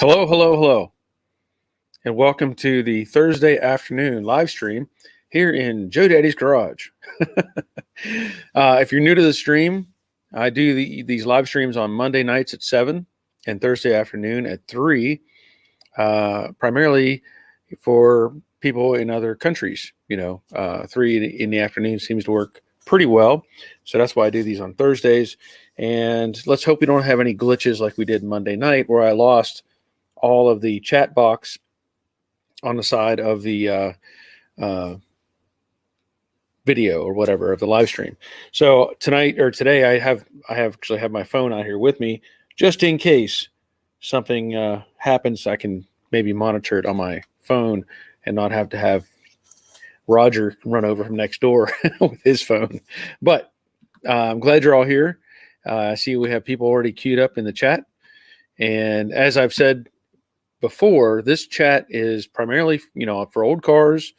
Hello, hello, hello, and welcome to the Thursday afternoon live stream here in Joe Daddy's garage. If you're new to the stream, I do these live streams on Monday nights at 7 and Thursday afternoon at 3, primarily for people in other countries. 3 in the afternoon seems to work pretty well. So that's why I do these on Thursdays. And let's hope we don't have any glitches like we did Monday night where I lost all of the chat box on the side of the video or whatever of the live stream. So today I actually have my phone out here with me just in case something happens. I can maybe monitor it on my phone and not have to have Roger run over from next door with his phone. But I'm glad you're all here. I see we have people already queued up in the chat. And as I've said before, this chat is primarily, for old cars,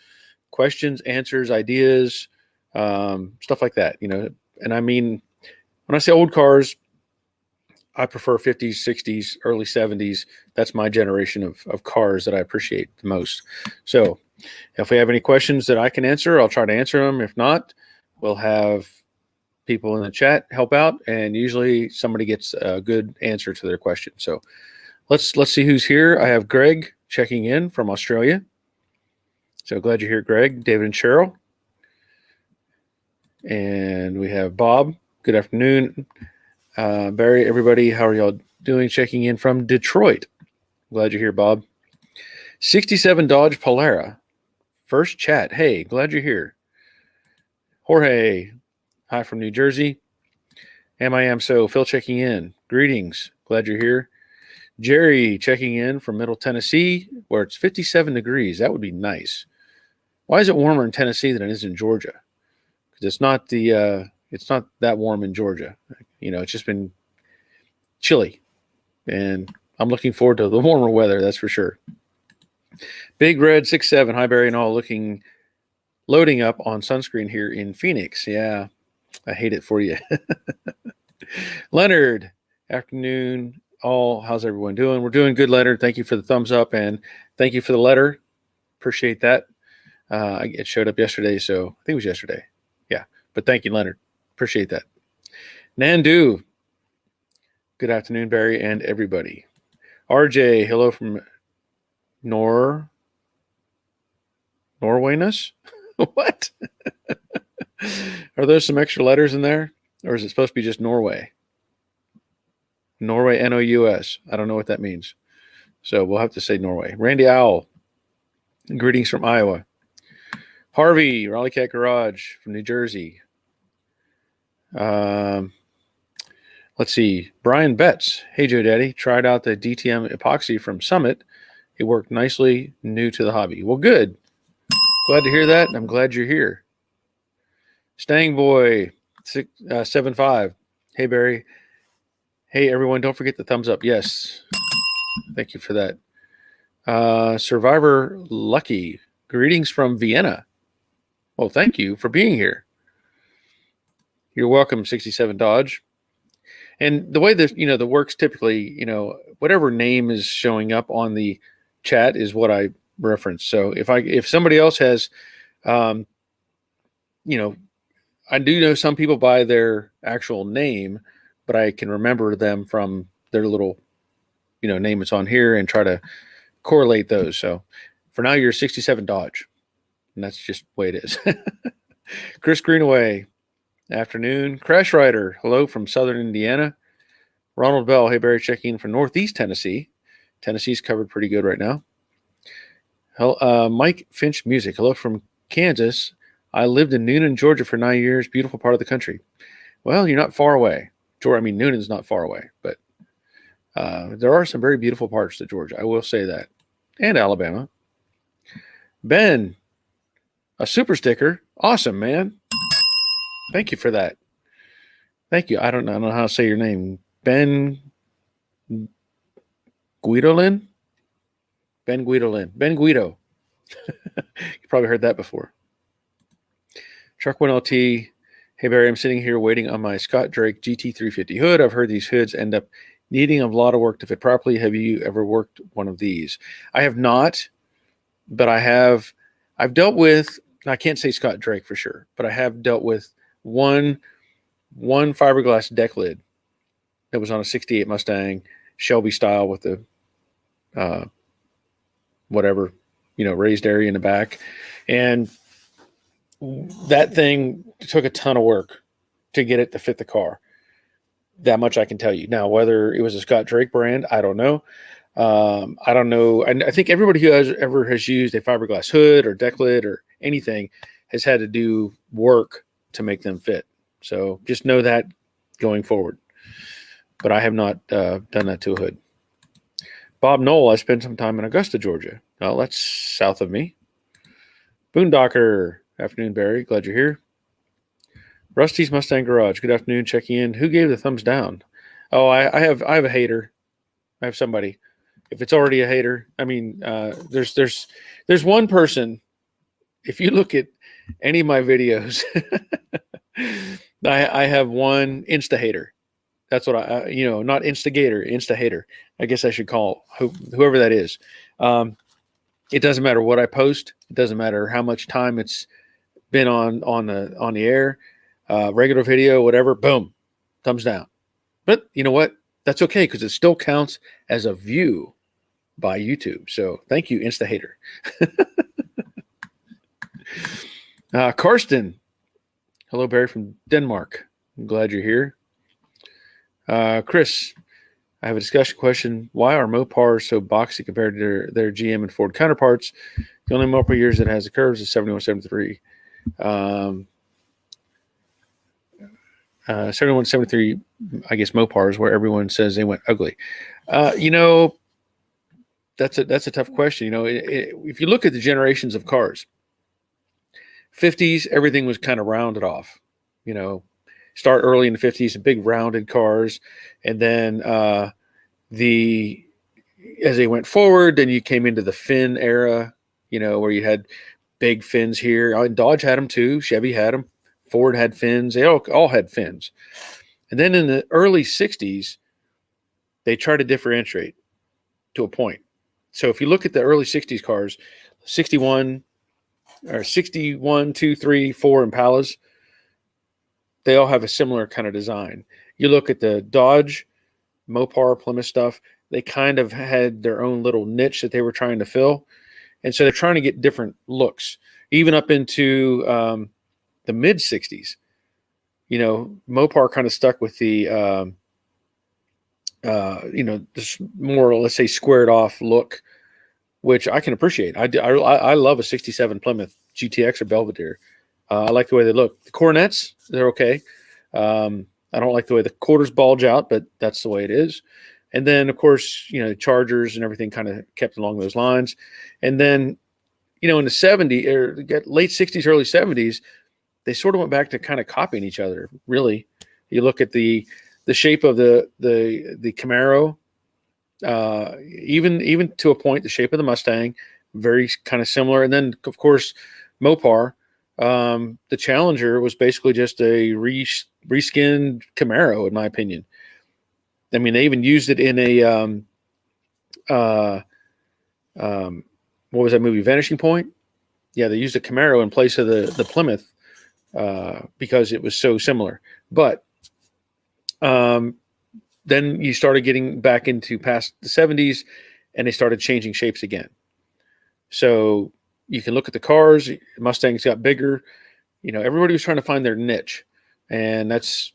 questions, answers, ideas, stuff like that, And I mean, when I say old cars, I prefer 50s, 60s, early 70s. That's my generation of cars that I appreciate the most. So if we have any questions that I can answer, I'll try to answer them. If not, we'll have people in the chat help out, and usually somebody gets a good answer to their question. So let's see who's here. I have Greg checking in from Australia. So glad you're here, Greg, David, and Cheryl. And we have Bob. Good afternoon. Barry, everybody, how are y'all doing? Checking in from Detroit. Glad you're here, Bob. 67 Dodge Polara. First chat. Hey, glad you're here. Jorge, hi from New Jersey. Am so. Phil checking in. Greetings. Glad you're here. Jerry checking in from Middle Tennessee, where it's 57 degrees. That would be nice. Why is it warmer in Tennessee than it is in Georgia? Because it's not that warm in Georgia. It's just been chilly, and I'm looking forward to the warmer weather. That's for sure. Big Red 67. Hi, Barry and all. Loading up on sunscreen here in Phoenix. Yeah, I hate it for you. Leonard, afternoon. How's everyone doing? We're doing good, Leonard. Thank you for the thumbs up, and thank you for the letter. Appreciate that. It showed up yesterday, so I think it was yesterday. Yeah, but thank you, Leonard. Appreciate that. Nandu, good afternoon, Barry, and everybody. RJ, hello from Norweyness? What? Are there some extra letters in there, or is it supposed to be just Norway? Norway, N-O-U-S. I don't know what that means. So we'll have to say Norway. Randy Owl, greetings from Iowa. Harvey, Raleigh Cat Garage from New Jersey. Let's see. Brian Betts. Hey, Joe Daddy. Tried out the DTM epoxy from Summit. It worked nicely, new to the hobby. Well, good. Glad to hear that. I'm glad you're here. Stang Boy 75. Hey, Barry. Hey, everyone, don't forget the thumbs up. Yes. Thank you for that. Survivor Lucky. Greetings from Vienna. Well, thank you for being here. You're welcome, 67 Dodge. And the way that, the works typically, whatever name is showing up on the chat is what I reference. So if somebody else has, I do know some people by their actual name, but I can remember them from their little, name that's on here and try to correlate those. So for now, you're 67 Dodge, and that's just the way it is. Chris Greenaway, afternoon. Crash Rider, hello from Southern Indiana. Ronald Bell, hey Barry, checking in from Northeast Tennessee. Tennessee's covered pretty good right now. Mike Finch Music, hello from Kansas. I lived in Noonan, Georgia for 9 years. Beautiful part of the country. Well, you're not far away. Noonan's not far away, but there are some very beautiful parts to Georgia. I will say that. And Alabama. Ben, a super sticker. Awesome, man. Thank you for that. Thank you. I don't know how to say your name. Ben Guidolin? Ben Guido. You probably heard that before. Truck 1LT. Hey, Barry, I'm sitting here waiting on my Scott Drake GT350 hood. I've heard these hoods end up needing a lot of work to fit properly. Have you ever worked one of these? I have not, but I've dealt with, I can't say Scott Drake for sure, but I have dealt with one fiberglass deck lid that was on a 68 Mustang Shelby style with the uh, whatever, raised area in the back. And that thing took a ton of work to get it to fit the car. That much I can tell you. Now, whether it was a Scott Drake brand, I don't know. I don't know. And I think everybody who has used a fiberglass hood or deck lid or anything has had to do work to make them fit. So just know that going forward. But I have not done that to a hood. Bob Knoll, I spent some time in Augusta, Georgia. Oh, that's south of me. Boondocker, afternoon, Barry. Glad you're here. Rusty's Mustang Garage. Good afternoon. Checking in. Who gave the thumbs down? Oh, I have a hater. I have somebody. If it's already a hater, I mean, there's one person. If you look at any of my videos, I have one Insta hater. That's what not instigator, Insta hater. I guess I should call whoever that is. It doesn't matter what I post. It doesn't matter how much time it's been on the air, regular video, whatever. Boom, thumbs down. But you know what? That's okay because it still counts as a view by YouTube. So thank you, Insta hater. Karsten, hello, Barry from Denmark. I'm glad you're here. Chris, I have a discussion question. Why are Mopars so boxy compared to their GM and Ford counterparts? The only Mopar years that has the curves is 71, 73. 71, 73, I guess Mopars, where everyone says they went ugly. That's a tough question. If you look at the generations of cars, 50s, everything was kind of rounded off. Start early in the 50s, big rounded cars, and then as they went forward, then you came into the fin era, where you had big fins here. Dodge had them too. Chevy had them. Ford had fins. They all had fins. And then in the early 60s, they tried to differentiate to a point. So if you look at the early 60s cars, 61, 2, 3, 4 Impalas, they all have a similar kind of design. You look at the Dodge, Mopar, Plymouth stuff, they kind of had their own little niche that they were trying to fill. And so they're trying to get different looks, even up into the mid 60s. Mopar kind of stuck with the, this more, let's say, squared off look, which I can appreciate. I love a 67 Plymouth GTX or Belvedere. I like the way they look. The Coronets, they're okay. I don't like the way the quarters bulge out, but that's the way it is. And then, of course, Chargers and everything kind of kept along those lines. And then, in the 70s, or late 60s, early 70s, they sort of went back to kind of copying each other, really. You look at the shape of the Camaro, even to a point, the shape of the Mustang, very kind of similar. And then, of course, Mopar. The Challenger was basically just a reskinned Camaro, in my opinion. I mean, they even used it in a what was that movie, Vanishing Point? Yeah, they used a Camaro in place of the Plymouth because it was so similar. But then you started getting back into past the 70s, and they started changing shapes again. So you can look at the cars. Mustangs got bigger. Everybody was trying to find their niche, and that's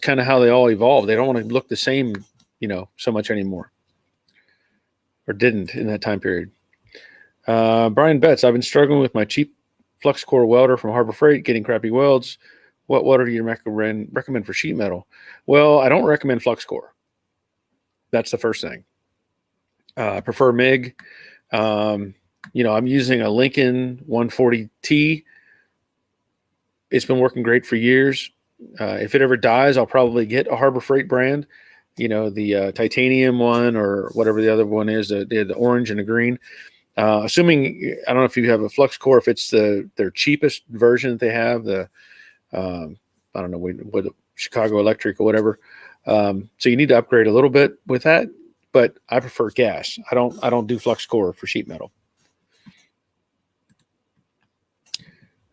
kind of how they all evolved. They don't want to look the same, so much anymore, or didn't in that time period. Brian Betts, I've been struggling with my cheap flux core welder from Harbor Freight, getting crappy welds. What welder do you recommend for sheet metal? Well, I don't recommend flux core. That's the first thing. I prefer MIG. I'm using a Lincoln 140T. It's been working great for years. If it ever dies, I'll probably get a Harbor Freight brand, the titanium one or whatever the other one is, the orange and the green. Assuming, I don't know if you have a flux core, if it's their cheapest version that they have, I don't know, what Chicago Electric or whatever. So you need to upgrade a little bit with that, but I prefer gas. I don't do flux core for sheet metal.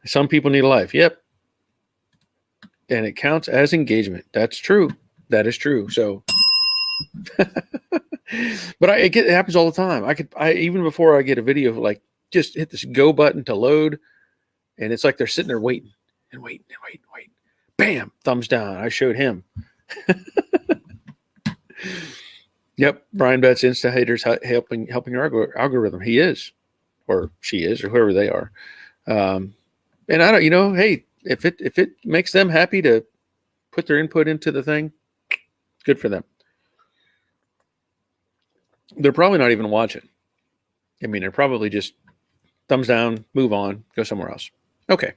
Some people need a life. Yep. And it counts as engagement. That's true. That is true. So, but it happens all the time. Even before I get a video, like just hit this go button to load, and it's like they're sitting there waiting and waiting and waiting, waiting. Bam, thumbs down. I showed him. Yep, Brian Betts, Insta haters helping our algorithm. He is, or she is, or whoever they are. And I don't, hey, if it makes them happy to put their input into the thing, good for them. They're probably not even watching. I mean, they're probably just thumbs down, move on, go somewhere else. Okay.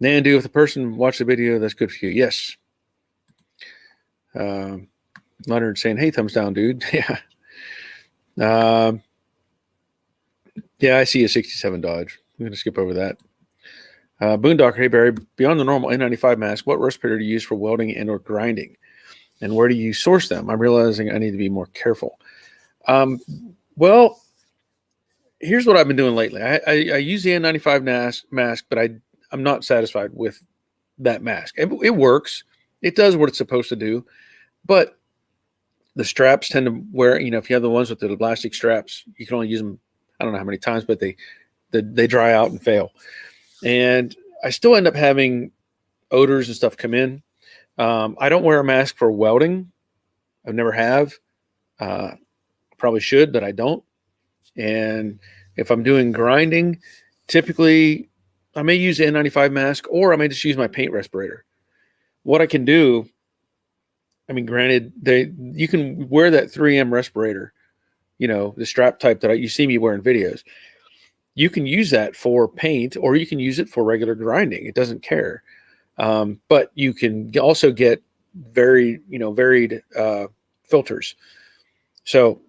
Nandu, if the person watched the video, that's good for you. Yes. Leonard saying, hey, thumbs down, dude. Yeah. Yeah, I see a 67 Dodge. I'm going to skip over that. Boondocker, hey, Barry, beyond the normal N95 mask, what respirator do you use for welding and or grinding? And where do you source them? I'm realizing I need to be more careful. Well, here's what I've been doing lately. I use the N95 mask, but I'm not satisfied with that mask. It works. It does what it's supposed to do. But the straps tend to wear, if you have the ones with the elastic straps, you can only use them, I don't know how many times, but they dry out and fail. And I still end up having odors and stuff come in. I don't wear a mask for welding. I never have. Probably should, but I don't. And if I'm doing grinding, typically I may use the N95 mask, or I may just use my paint respirator. What I can do, I mean, granted, you can wear that 3M respirator, the strap type that you see me wear in videos. You can use that for paint, or you can use it for regular grinding. It doesn't care. But you can also get varied filters. So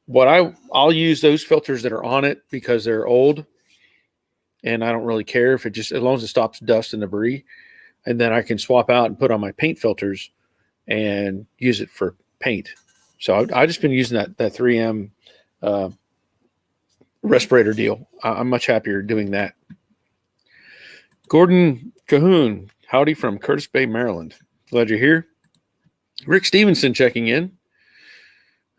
what I'll use those filters that are on it because they're old, and I don't really care if as long as it stops dust and debris, and then I can swap out and put on my paint filters and use it for paint. So I've just been using that 3M respirator deal. I'm much happier doing that. Gordon Cahoon, howdy from Curtis Bay, Maryland. Glad you're here. Rick Stevenson checking in.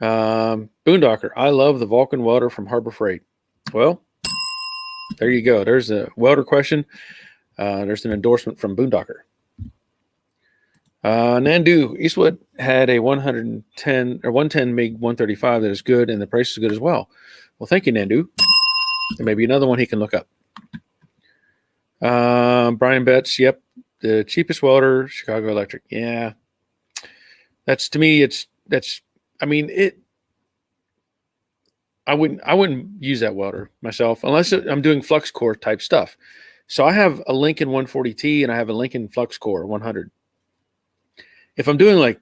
Boondocker, I love the Vulcan welder from Harbor Freight. Well, there you go. There's a welder question. There's an endorsement from Boondocker. Nandu, Eastwood had a 110 MiG 135 that is good, and the price is good as well. Well, thank you, Nandu. There may be another one he can look up. Brian Betts, yep, the cheapest welder, Chicago Electric. Yeah, that's, to me, I wouldn't use that welder myself unless I'm doing flux core type stuff. So I have a Lincoln 140T and I have a Lincoln flux core 100. If I'm doing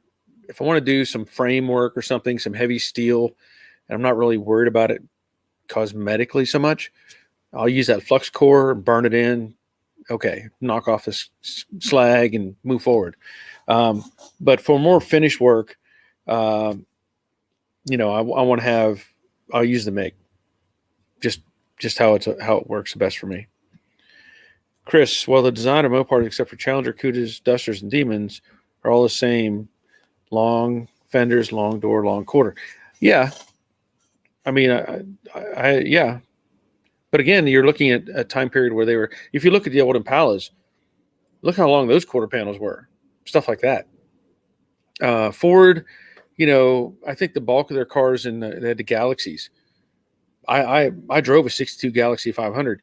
if I want to do some framework or something, some heavy steel, and I'm not really worried about it cosmetically so much, I'll use that flux core, burn it in. Okay, knock off this slag and move forward. But for more finished work, I want to have, I'll use the MiG. Just how it works the best for me. Chris, well, the design of Mopars, except for Challenger, Cudas, Dusters, and Demons, are all the same. Long fenders, long door, long quarter. Yeah. I mean, yeah. But again, you're looking at a time period where if you look at the old Impalas, look how long those quarter panels were. Stuff like that. Ford, I think the bulk of their cars they had the Galaxies. I drove a 62 Galaxy 500.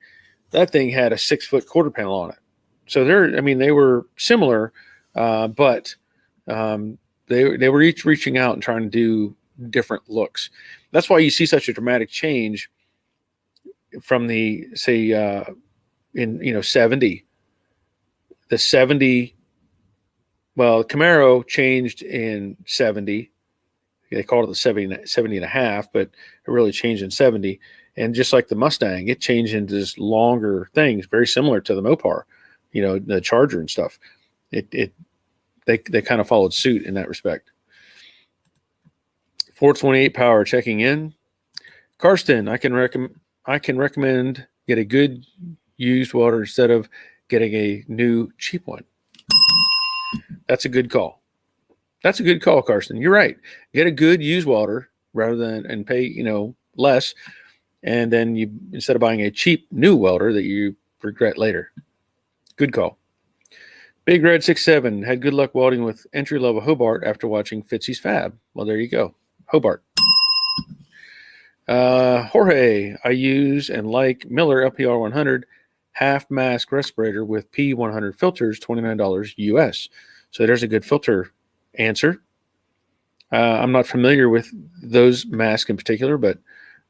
That thing had a 6-foot quarter panel on it. So they were similar, but they were each reaching out and trying to do different looks. That's why you see such a dramatic change from the, say, in 70. The 70, well, Camaro changed in 70. They called it the 70 and a half, but it really changed in 70. And just like the Mustang, it changed into this longer things, very similar to the Mopar, the Charger and stuff. It they kind of followed suit in that respect. 428 power checking in. Karsten, I can recommend get a good used welder instead of getting a new cheap one. That's a good call. That's a good call, Karsten. You're right. Get a good used welder rather than and pay less, and then you instead of buying a cheap new welder that you regret later. Good call. Big Red 67 had good luck welding with entry level Hobart after watching Fitzy's Fab. Well, there you go, Hobart. Jorge, I use and like Miller LPR 100 half mask respirator with P100 filters, $29 US. So there's a good filter answer. I'm not familiar with those masks in particular, but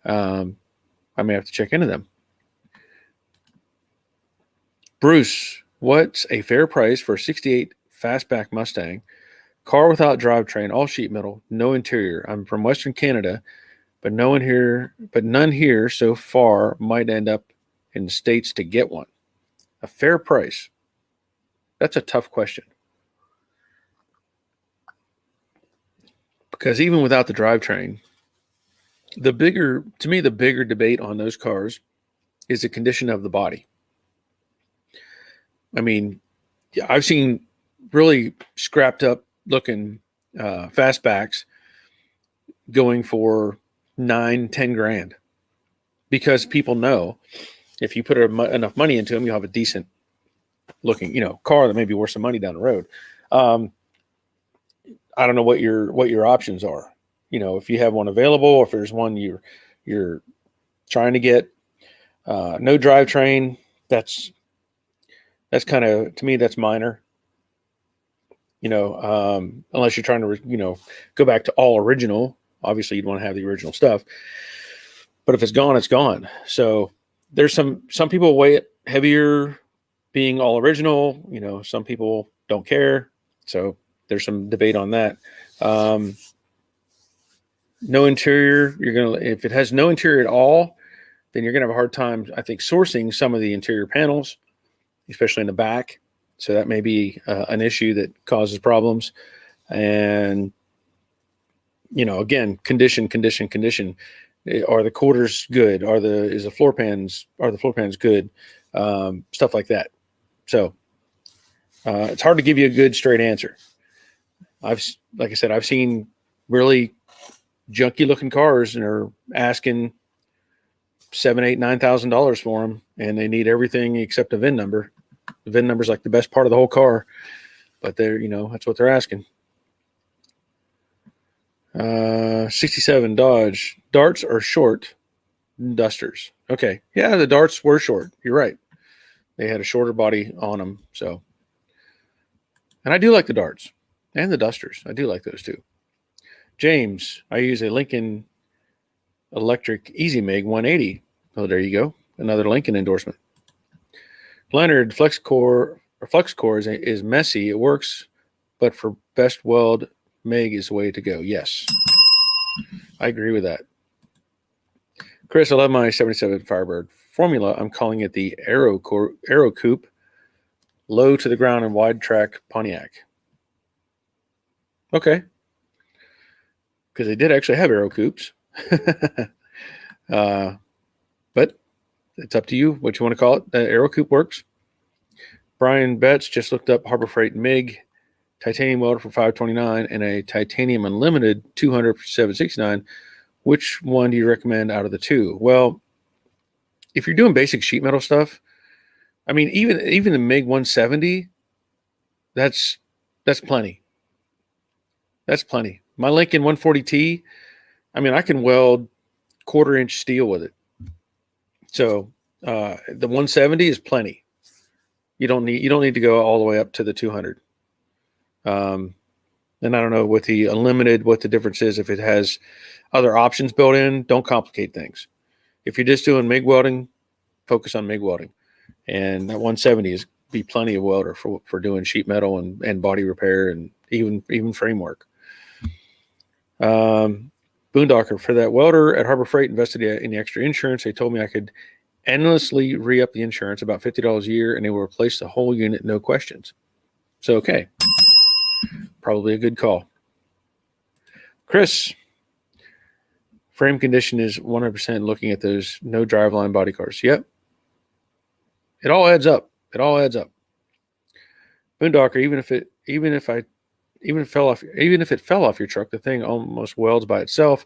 I may have to check into them. Bruce, what's a fair price for a 68 fastback Mustang? Car without drivetrain, all sheet metal, no interior. I'm from Western Canada, but none here so far. Might end up in the States to get one. A fair price. That's a tough question. Because even without the drivetrain, the bigger debate on those cars is the condition of the body. I mean, I've seen really scrapped up looking fastbacks going for $9-10 grand because people know if you put enough money into them, you'll have a decent looking, car that may be worth some money down the road. I don't know what your options are. If you have one available, or if there's one you're trying to get, no drivetrain, that's kind of, to me, that's minor. Unless you're trying to, go back to all original. Obviously, you'd want to have the original stuff. But if it's gone, it's gone. So there's some people weigh it heavier being all original. Some people don't care. So there's some debate on that. No interior. If it has no interior at all, then you're gonna have a hard time, I think, sourcing some of the interior panels, especially in the back. So that may be an issue that causes problems. And again, condition. Are the quarters good? Are the floor pans good? Stuff like that. So it's hard to give you a good straight answer. Like I said, I've seen really junky looking cars and are asking $7,000, $8,000, $9,000 for them, and they need everything except a VIN number. The VIN number is like the best part of the whole car, but that's what they're asking. 67 Dodge. Darts are short dusters. Okay. Yeah, the darts were short. You're right. They had a shorter body on them. So, and I do like the darts and the dusters. I do like those too. James, I use a Lincoln Electric Easy Mig 180. Oh, there you go. Another Lincoln endorsement. Leonard, flex core is messy. It works, but for best weld, MIG is the way to go. Yes, I agree with that. Chris, I love my 77 Firebird formula. I'm calling it the Aero Coupe, low to the ground and wide track Pontiac. Okay, because they did actually have Aero Coupes, but it's up to you what you want to call it. The Aero Coupe works. Brian Betts just looked up Harbor Freight MIG. Titanium welder for $529 and a titanium unlimited 200 for $769. Which one do you recommend out of the two? Well, if you're doing basic sheet metal stuff, I mean, even the MIG 170, that's plenty. That's plenty. My Lincoln 140T, I mean, I can weld 1/4 inch steel with it. So the 170 is plenty. You don't need to go all the way up to the 200. And I don't know with the unlimited what the difference is. If it has other options built in, don't complicate things. If you're just doing MIG welding, focus on MIG welding. And that 170 is be plenty of welder for doing sheet metal and body repair and even framework. Boondocker, for that welder at Harbor Freight, invested in the extra insurance. They told me I could endlessly re-up the insurance, about $50 a year, and they will replace the whole unit, no questions. So, okay. Probably a good call. Chris, frame condition is 100% looking at those no driveline body cars. Yep. It all adds up. It all adds up. Boondocker, even if it fell off your truck, the thing almost welds by itself.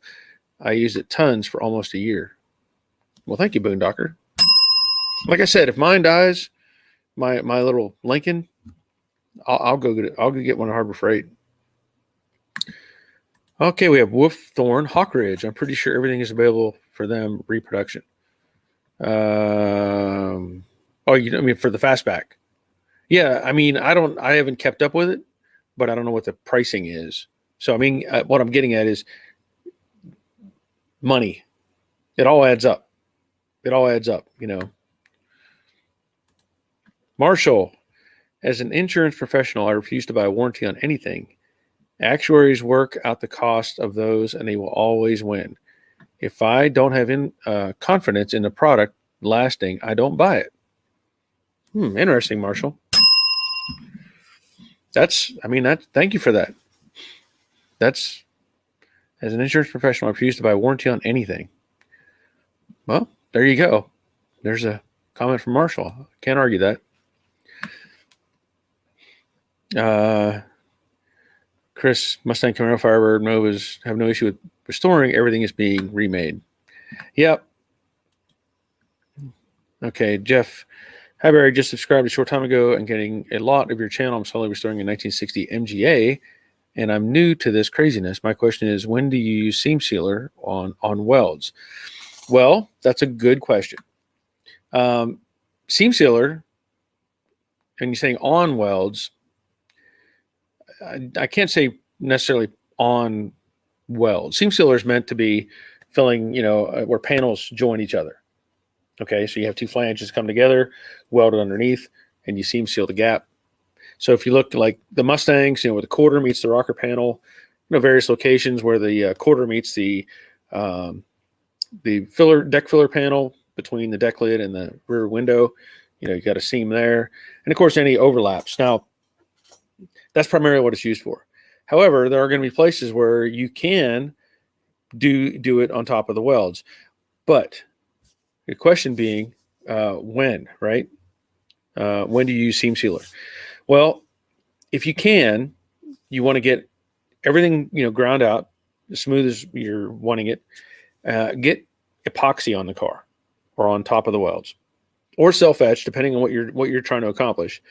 I used it tons for almost a year. Well, thank you, Boondocker. Like I said, if mine dies, my little Lincoln, I'll go get it. I'll go get one at Harbor Freight. Okay, we have Wolfthorne, Hawk Ridge. I'm pretty sure everything is available for them reproduction. For the fastback. Yeah, I mean, I haven't kept up with it, but I don't know what the pricing is. So, I mean, what I'm getting at is money. It all adds up. It all adds up, Marshall, as an insurance professional, I refuse to buy a warranty on anything. Actuaries work out the cost of those, and they will always win. If I don't have confidence in the product lasting, I don't buy it. Interesting, Marshall. Thank you for that. That's, as an insurance professional, I refuse to buy a warranty on anything. Well, there you go. There's a comment from Marshall. Can't argue that. Chris, Mustang Camaro Firebird Novas have no issue with restoring. Everything is being remade. Yep. Okay, Jeff. Hi, Barry. Just subscribed a short time ago and getting a lot of your channel. I'm slowly restoring a 1960 MGA, and I'm new to this craziness. My question is, when do you use seam sealer on welds? Well, that's a good question. Seam sealer, and you're saying on welds, I can't say necessarily on welds. Seam sealer is meant to be filling, where panels join each other. Okay, so you have two flanges come together, welded underneath, and you seam seal the gap. So if you look like the Mustangs, where the quarter meets the rocker panel, various locations where the quarter meets the deck filler panel between the deck lid and the rear window, you got a seam there. And of course, any overlaps. Now, that's primarily what it's used for. However, there are going to be places where you can do it on top of the welds. But the question being, when, right? When do you use seam sealer? Well, if you can, you want to get everything, ground out as smooth as you're wanting it. Get epoxy on the car or on top of the welds, or self-etch, depending on what you're trying to accomplish.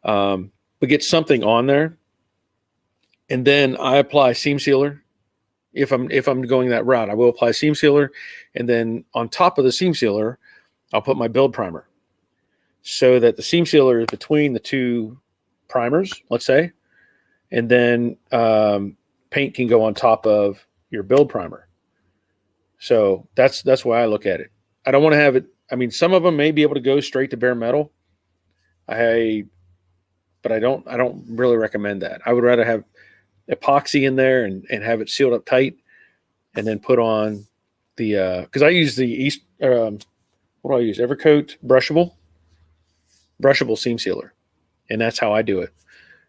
But get something on there, and then I apply seam sealer. If I'm going that route, I will apply seam sealer, and then on top of the seam sealer, I'll put my build primer, so that the seam sealer is between the two primers, let's say, and then paint can go on top of your build primer. So that's why I look at it. I don't want to have it. I mean, some of them may be able to go straight to bare metal. But I don't really recommend that. I would rather have epoxy in there and have it sealed up tight, and then put on the because I use the what do I use? Evercoat brushable seam sealer, and that's how I do it.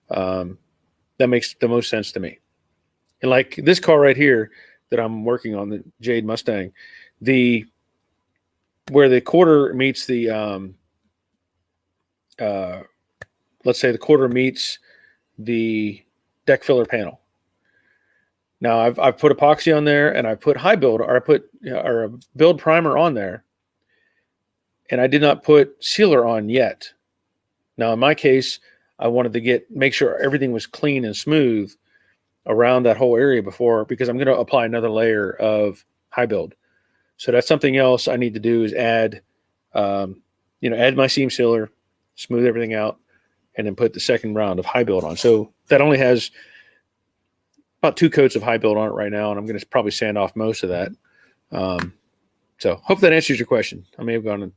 That makes the most sense to me. And like this car right here that I'm working on, the Jade Mustang, where the quarter meets the let's say the quarter meets the deck filler panel. Now I've put epoxy on there, and I put high build, or I put or a build primer on there, and I did not put sealer on yet. Now in my case, I wanted to make sure everything was clean and smooth around that whole area because I'm going to apply another layer of high build. So that's something else I need to do, is add my seam sealer, smooth everything out, and then put the second round of high build on. So that only has about 2 coats of high build on it right now, and I'm going to probably sand off most of that. So hope that answers your question. I may have gone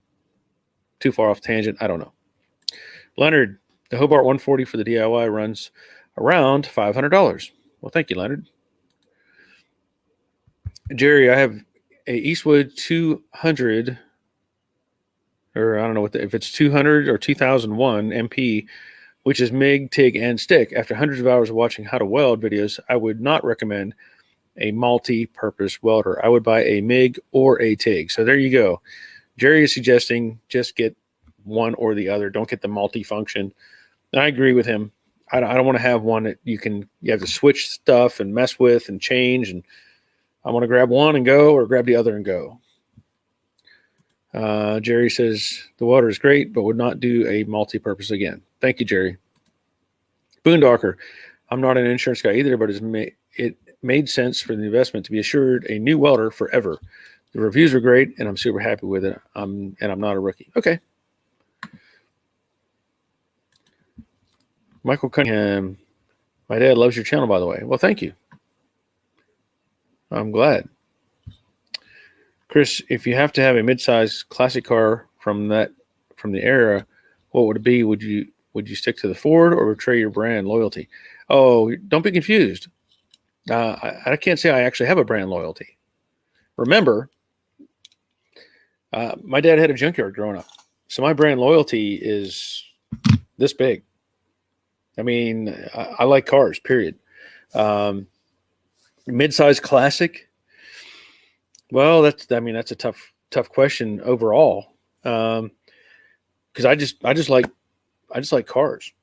too far off tangent. I don't know. Leonard, the Hobart 140 for the DIY runs around $500. Well, thank you, Leonard. Jerry, I have a Eastwood 200, or I don't know if it's 200 or 2001 MP which is MIG, TIG, and stick. After hundreds of hours of watching how to weld videos, I would not recommend a multi-purpose welder. I would buy a MIG or a TIG. So there you go. Jerry is suggesting just get one or the other. Don't get the multi-function. And I agree with him. I don't want to have one that you have to switch stuff and mess with and change. And I want to grab one and go, or grab the other and go. Jerry says the welder is great, but would not do a multi-purpose again. Thank you, Jerry. Boondocker. I'm not an insurance guy either, but it made sense for the investment to be assured a new welder forever. The reviews are great, and I'm super happy with it. And I'm not a rookie. Okay. Michael Cunningham. My dad loves your channel, by the way. Well, thank you. I'm glad. Chris, if you have to have a mid-size classic car from the era, what would it be? Would you stick to the Ford or betray your brand loyalty? Oh, don't be confused. I can't say I actually have a brand loyalty. Remember, my dad had a junkyard growing up, so my brand loyalty is this big. I mean, I like cars, period. Mid-size classic. Well, that's a tough question overall. Because I just like cars.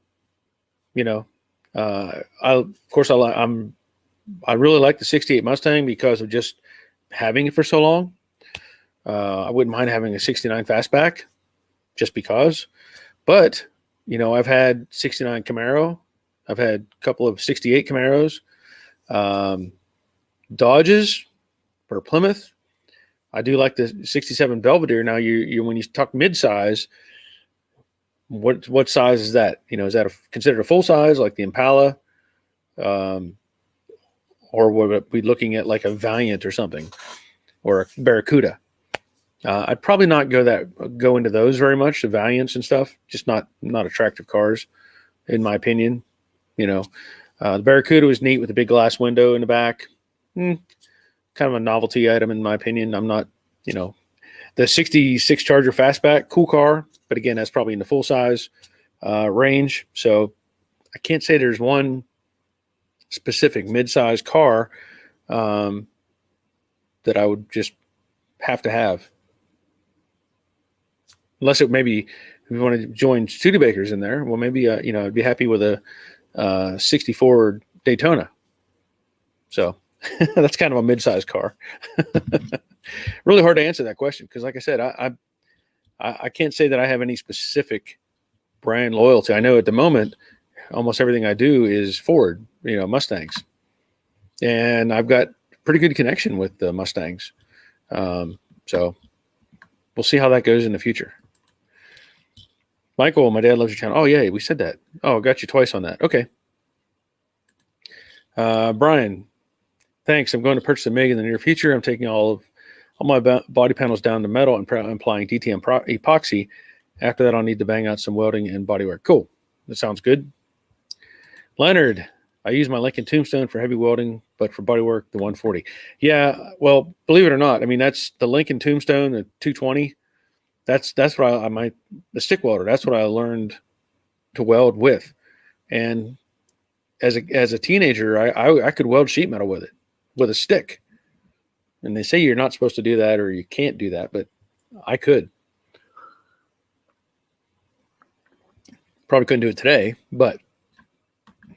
You know, I really like the '68 Mustang because of just having it for so long. I wouldn't mind having a '69 fastback, just because. But I've had '69 Camaro. I've had a couple of '68 Camaros, Dodges, or Plymouth. I do like the '67 Belvedere. Now, you when you talk midsize, what size is that? Is that considered a full size like the Impala, or would it be looking at like a Valiant or something, or a Barracuda? I'd probably not go into those very much, the Valiants and stuff. Just not attractive cars, in my opinion. The Barracuda was neat with a big glass window in the back. Kind of a novelty item, in my opinion. I'm not, the '66 Charger fastback, cool car, but again, that's probably in the full size range. So I can't say there's one specific mid-size car that I would just have to have. Unless it maybe, if you want to join Studebakers in there, well, maybe, I'd be happy with a 64 Daytona. So that's kind of a mid-sized car. Really hard to answer that question because, like I said, I can't say that I have any specific brand loyalty. I know at the moment, almost everything I do is Ford, Mustangs, and I've got pretty good connection with the Mustangs. So we'll see how that goes in the future. Michael, my dad loves your channel. Oh yeah, we said that. Oh, I got you twice on that. Okay. Brian, thanks. I'm going to purchase a MIG in the near future. I'm taking all my body panels down to metal and applying DTM epoxy. After that, I'll need to bang out some welding and bodywork. Cool. That sounds good. Leonard, I use my Lincoln Tombstone for heavy welding, but for bodywork, the 140. Yeah, well, believe it or not, I mean, that's the Lincoln Tombstone, the 220. That's what the stick welder. That's what I learned to weld with. And as a teenager, I could weld sheet metal with it, with a stick. And they say you're not supposed to do that or you can't do that, but I could. Probably couldn't do it today, but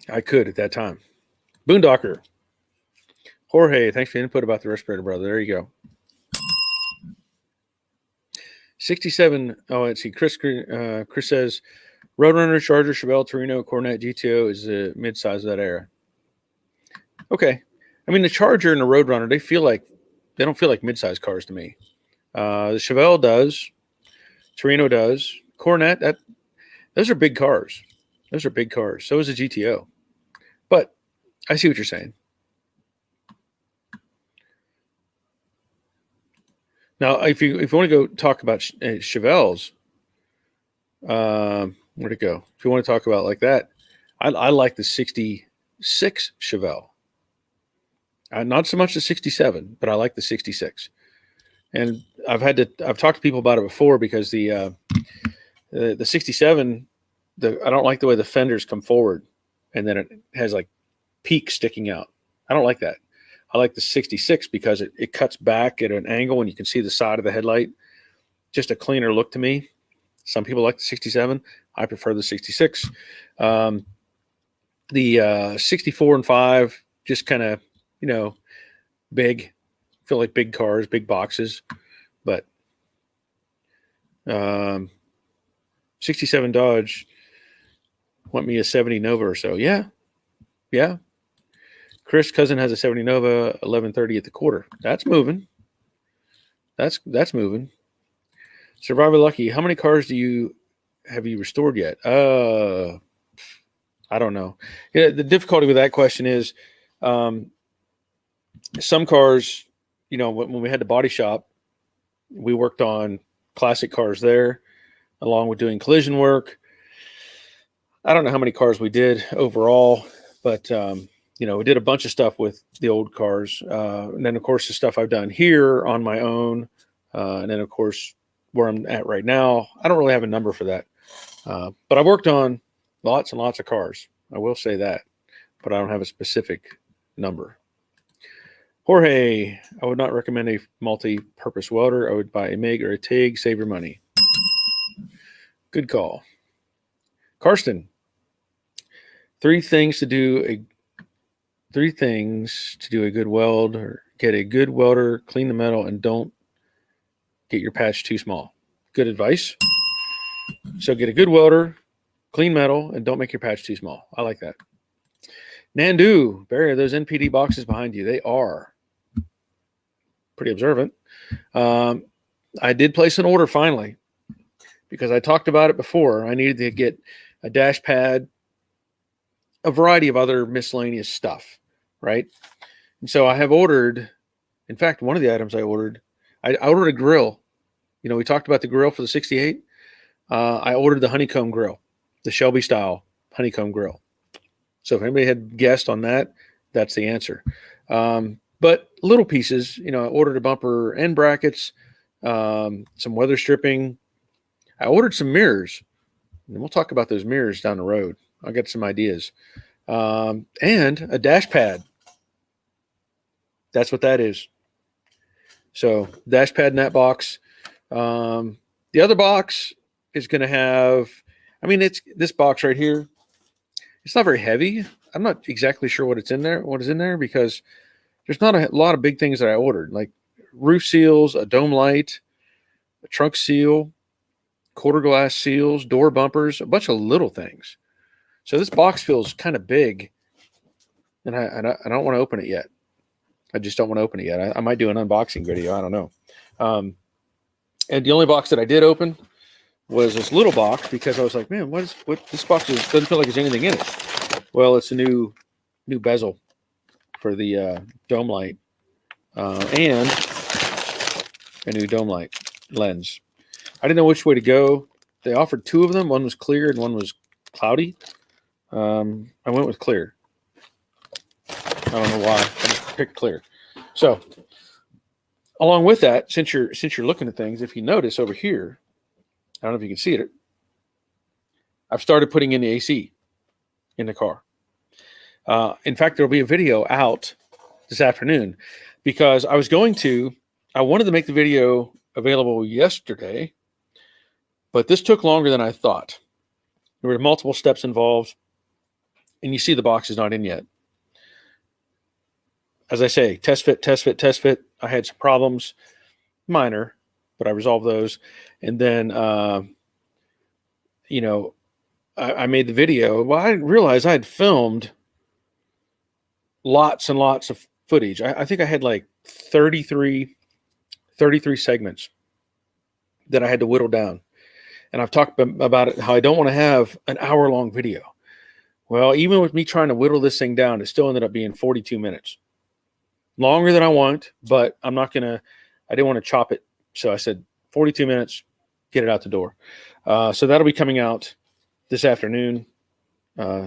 I could at that time. Boondocker. Jorge, thanks for your input about the respirator, brother. There you go. 67. Oh, let's see. Chris says, Roadrunner, Charger, Chevelle, Torino, Coronet, GTO is the mid-size of that era. Okay. I mean, the Charger and the Roadrunner, they don't feel like mid-size cars to me. The Chevelle does. Torino does. Coronet, those are big cars. Those are big cars. So is a GTO. But I see what you're saying. Now, if you want to go talk about Chevelles, where'd it go? If you want to talk about like that, I like the 66 Chevelle. Not so much the 67, but I like the 66. And I've talked to people about it before because the 67 I don't like the way the fenders come forward and then it has like peaks sticking out. I don't like that. I like the 66 because it cuts back at an angle and you can see the side of the headlight. Just a cleaner look to me. Some people like the 67. I prefer the 66. The 64 and 5, just kind of, big. Feel like big cars, big boxes. But 67 Dodge want me a 70 Nova or so. Yeah. Chris' cousin has a 70 Nova, 1130 at the quarter. That's moving. That's moving. Survivor Lucky, how many cars have you restored yet? I don't know. Yeah, the difficulty with that question is some cars, when we had the body shop, we worked on classic cars there along with doing collision work. I don't know how many cars we did overall, but we did a bunch of stuff with the old cars. And then, of course, the stuff I've done here on my own. And then, of course, where I'm at right now, I don't really have a number for that. But I've worked on lots and lots of cars. I will say that. But I don't have a specific number. Jorge, I would not recommend a multi-purpose welder. I would buy a MIG or a TIG. Save your money. Good call. Karsten, three things to do a good weld, or get a good welder, clean the metal, and don't get your patch too small. Good advice. So get a good welder, clean metal, and don't make your patch too small. I like that. Nandu, Barry, are those NPD boxes behind you? They are. Pretty observant. I did place an order finally because I talked about it before. I needed to get a dash pad, a variety of other miscellaneous stuff, right? And so I have ordered, in fact, one of the items I ordered a grill. We talked about the grill for the 68. I ordered the honeycomb grill, the Shelby style honeycomb grill. So if anybody had guessed on that, that's the answer. But little pieces, I ordered a bumper end brackets, some weather stripping. I ordered some mirrors, and we'll talk about those mirrors down the road. I'll get some ideas. And a dash pad. That's what that is. So dash pad in that box. The other box is going to have, it's this box right here. It's not very heavy. I'm not exactly sure what is in there because there's not a lot of big things that I ordered, like roof seals, a dome light, a trunk seal, quarter glass seals, door bumpers, a bunch of little things. So this box feels kind of big, and I don't want to open it yet. I just don't want to open it yet. I might do an unboxing video. I don't know. And the only box that I did open was this little box because I was like, man, what this box doesn't feel like there's anything in it. Well, it's a new bezel for the dome light and a new dome light lens. I didn't know which way to go. They offered two of them. One was clear and one was cloudy. I went with clear. I don't know why. I just picked clear. So along with that, since you're looking at things, if you notice over here, I don't know if you can see it, I've started putting in the AC in the car. In fact, there'll be a video out this afternoon because I wanted to make the video available yesterday, but this took longer than I thought. There were multiple steps involved, and you see the box is not in yet. As I say, test fit. I had some problems, minor, but I resolved those. And then, I made the video. Well, I didn't realize I had filmed lots and lots of footage. I think I had like 33 segments that I had to whittle down. And I've talked about it, how I don't want to have an hour-long video. Well, even with me trying to whittle this thing down, it still ended up being 42 minutes. Longer than I want, but I didn't want to chop it. So I said 42 minutes, get it out the door. So that'll be coming out this afternoon.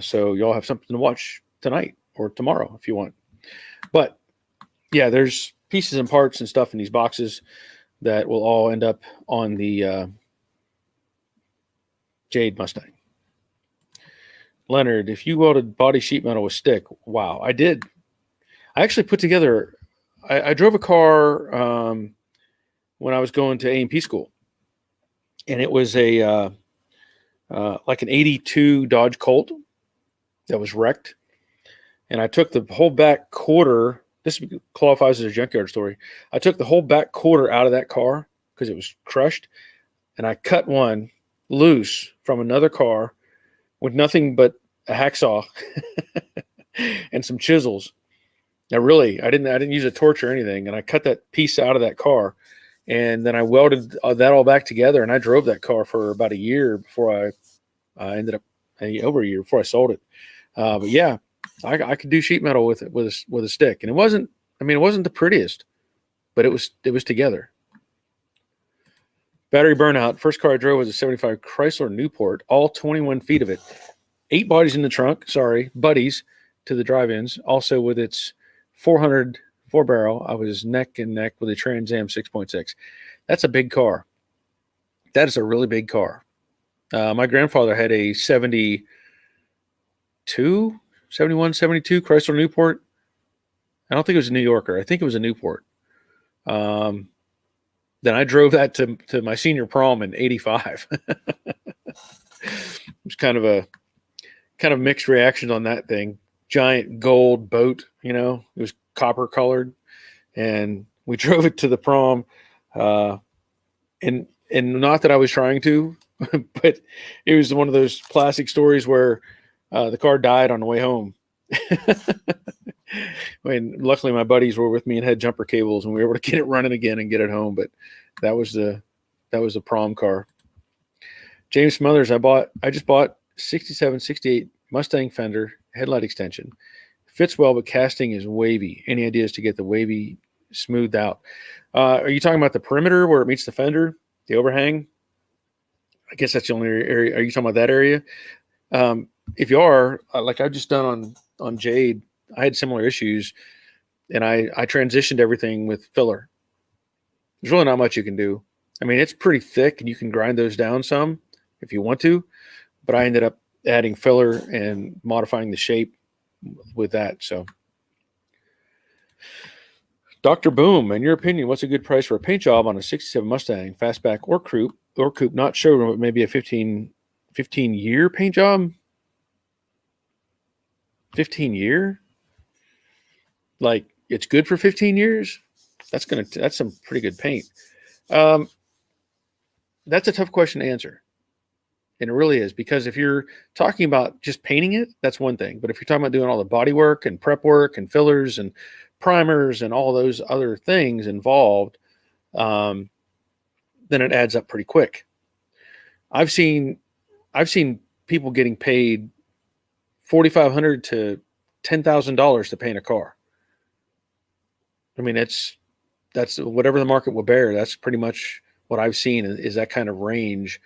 So y'all have something to watch tonight or tomorrow if you want. But yeah, there's pieces and parts and stuff in these boxes that will all end up on the Jade Mustang. Leonard, if you welded body sheet metal with stick, wow, I did. I actually put together. I drove a car when I was going to A&P school, and it was a like an '82 Dodge Colt that was wrecked. And I took the whole back quarter. This qualifies as a junkyard story. I took the whole back quarter out of that car because it was crushed, and I cut one loose from another car with nothing but a hacksaw and some chisels. Now, really, I didn't use a torch or anything, and I cut that piece out of that car, and then I welded that all back together, and I drove that car for about a year before I ended up over a year before I sold it. But yeah, I could do sheet metal with a stick, and it wasn't the prettiest, but it was together. Battery burnout. First car I drove was a 75 Chrysler Newport, all 21 feet of it. 8 bodies in the trunk, buddies to the drive-ins. Also with its 400 4-barrel, I was neck and neck with a Trans Am 6.6. That's a big car. That is a really big car. My grandfather had a 71, 72 Chrysler Newport. I don't think it was a New Yorker. I think it was a Newport. Then I drove that to my senior prom in '85. It was kind of mixed reactions on that thing. Giant gold boat, it was copper colored, and we drove it to the prom. And not that I was trying to, but it was one of those classic stories where the car died on the way home. Luckily my buddies were with me and had jumper cables, and we were able to get it running again and get it home. But that was the prom car. James Smothers, I just bought 67, 68 Mustang fender headlight extension. Fits well, but casting is wavy. Any ideas to get the wavy smoothed out? Are you talking about the perimeter where it meets the fender, the overhang? I guess that's the only area. Are you talking about that area? If you are, like I've just done on Jade, I had similar issues, and I transitioned everything with filler. There's really not much you can do. I mean, it's pretty thick, and you can grind those down some if you want to, but I ended up adding filler and modifying the shape with that. So, Dr. Boom, in your opinion, what's a good price for a paint job on a 67 Mustang, fastback or coupe, not showroom, but maybe a 15-year paint job? 15-year? Like, it's good for 15 years? That's some pretty good paint. That's a tough question to answer. And it really is, because if you're talking about just painting it, that's one thing. But if you're talking about doing all the body work and prep work and fillers and primers and all those other things involved, then it adds up pretty quick. I've seen people getting paid $4,500 to $10,000 to paint a car. I mean, that's whatever the market will bear. That's pretty much what I've seen is that kind of range.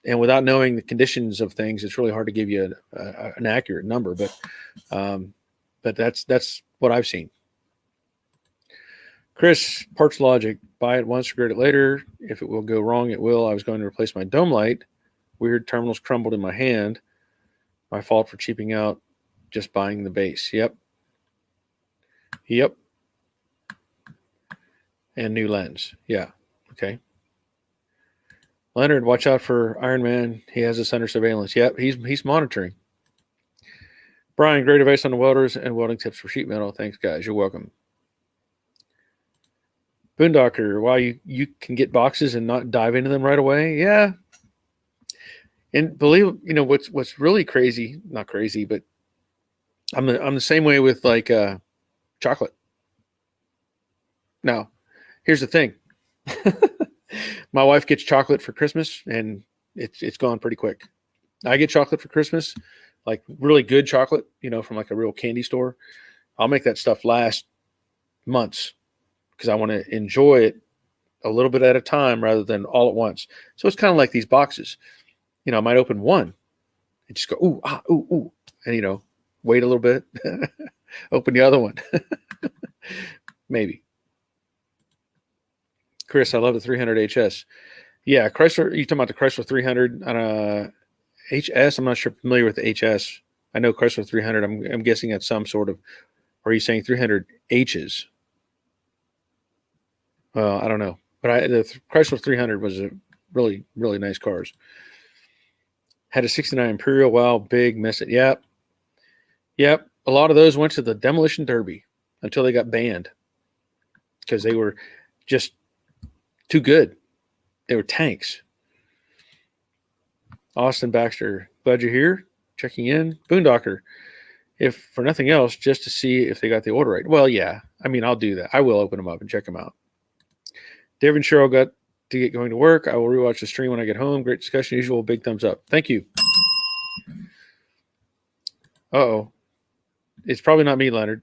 And without knowing the conditions of things, it's really hard to give you an accurate number. But that's what I've seen. Chris, Parts Logic, buy it once, regret it later. If it will go wrong, it will. I was going to replace my dome light. Weird terminals crumbled in my hand. My fault for cheaping out, just buying the base. Yep. And new lens. Yeah. Okay. Leonard, watch out for Iron Man. He has us under surveillance. Yep, he's monitoring. Brian, great advice on the welders and welding tips for sheet metal. Thanks, guys. You're welcome. Boondocker, wow, you can get boxes and not dive into them right away. Yeah. And believe, what's really crazy, not crazy, but I'm the same way with like chocolate. Now, here's the thing. My wife gets chocolate for Christmas, and it's gone pretty quick. I get chocolate for Christmas, like really good chocolate, from like a real candy store. I'll make that stuff last months because I want to enjoy it a little bit at a time rather than all at once. So it's kind of like these boxes. I might open one and just go, ooh, and, wait a little bit, open the other one. Maybe. Chris, I love the 300 HS. Yeah, Chrysler, you talking about the Chrysler 300, HS. I'm not sure familiar with the HS. I know Chrysler 300. I'm guessing that's some sort of. Or are you saying 300 H's? I don't know, but the Chrysler 300 was a really, really nice cars. Had a 69 Imperial. Wow, big miss it. Yep. Yep. A lot of those went to the demolition derby until they got banned because they were just too good. They were tanks. Austin Baxter, glad you're here. Checking in. Boondocker, if for nothing else, just to see if they got the order right. Well, yeah. I mean, I'll do that. I will open them up and check them out. David and Cheryl got to get going to work. I will rewatch the stream when I get home. Great discussion. Usual. Big thumbs up. Thank you. Uh-oh. It's probably not me, Leonard.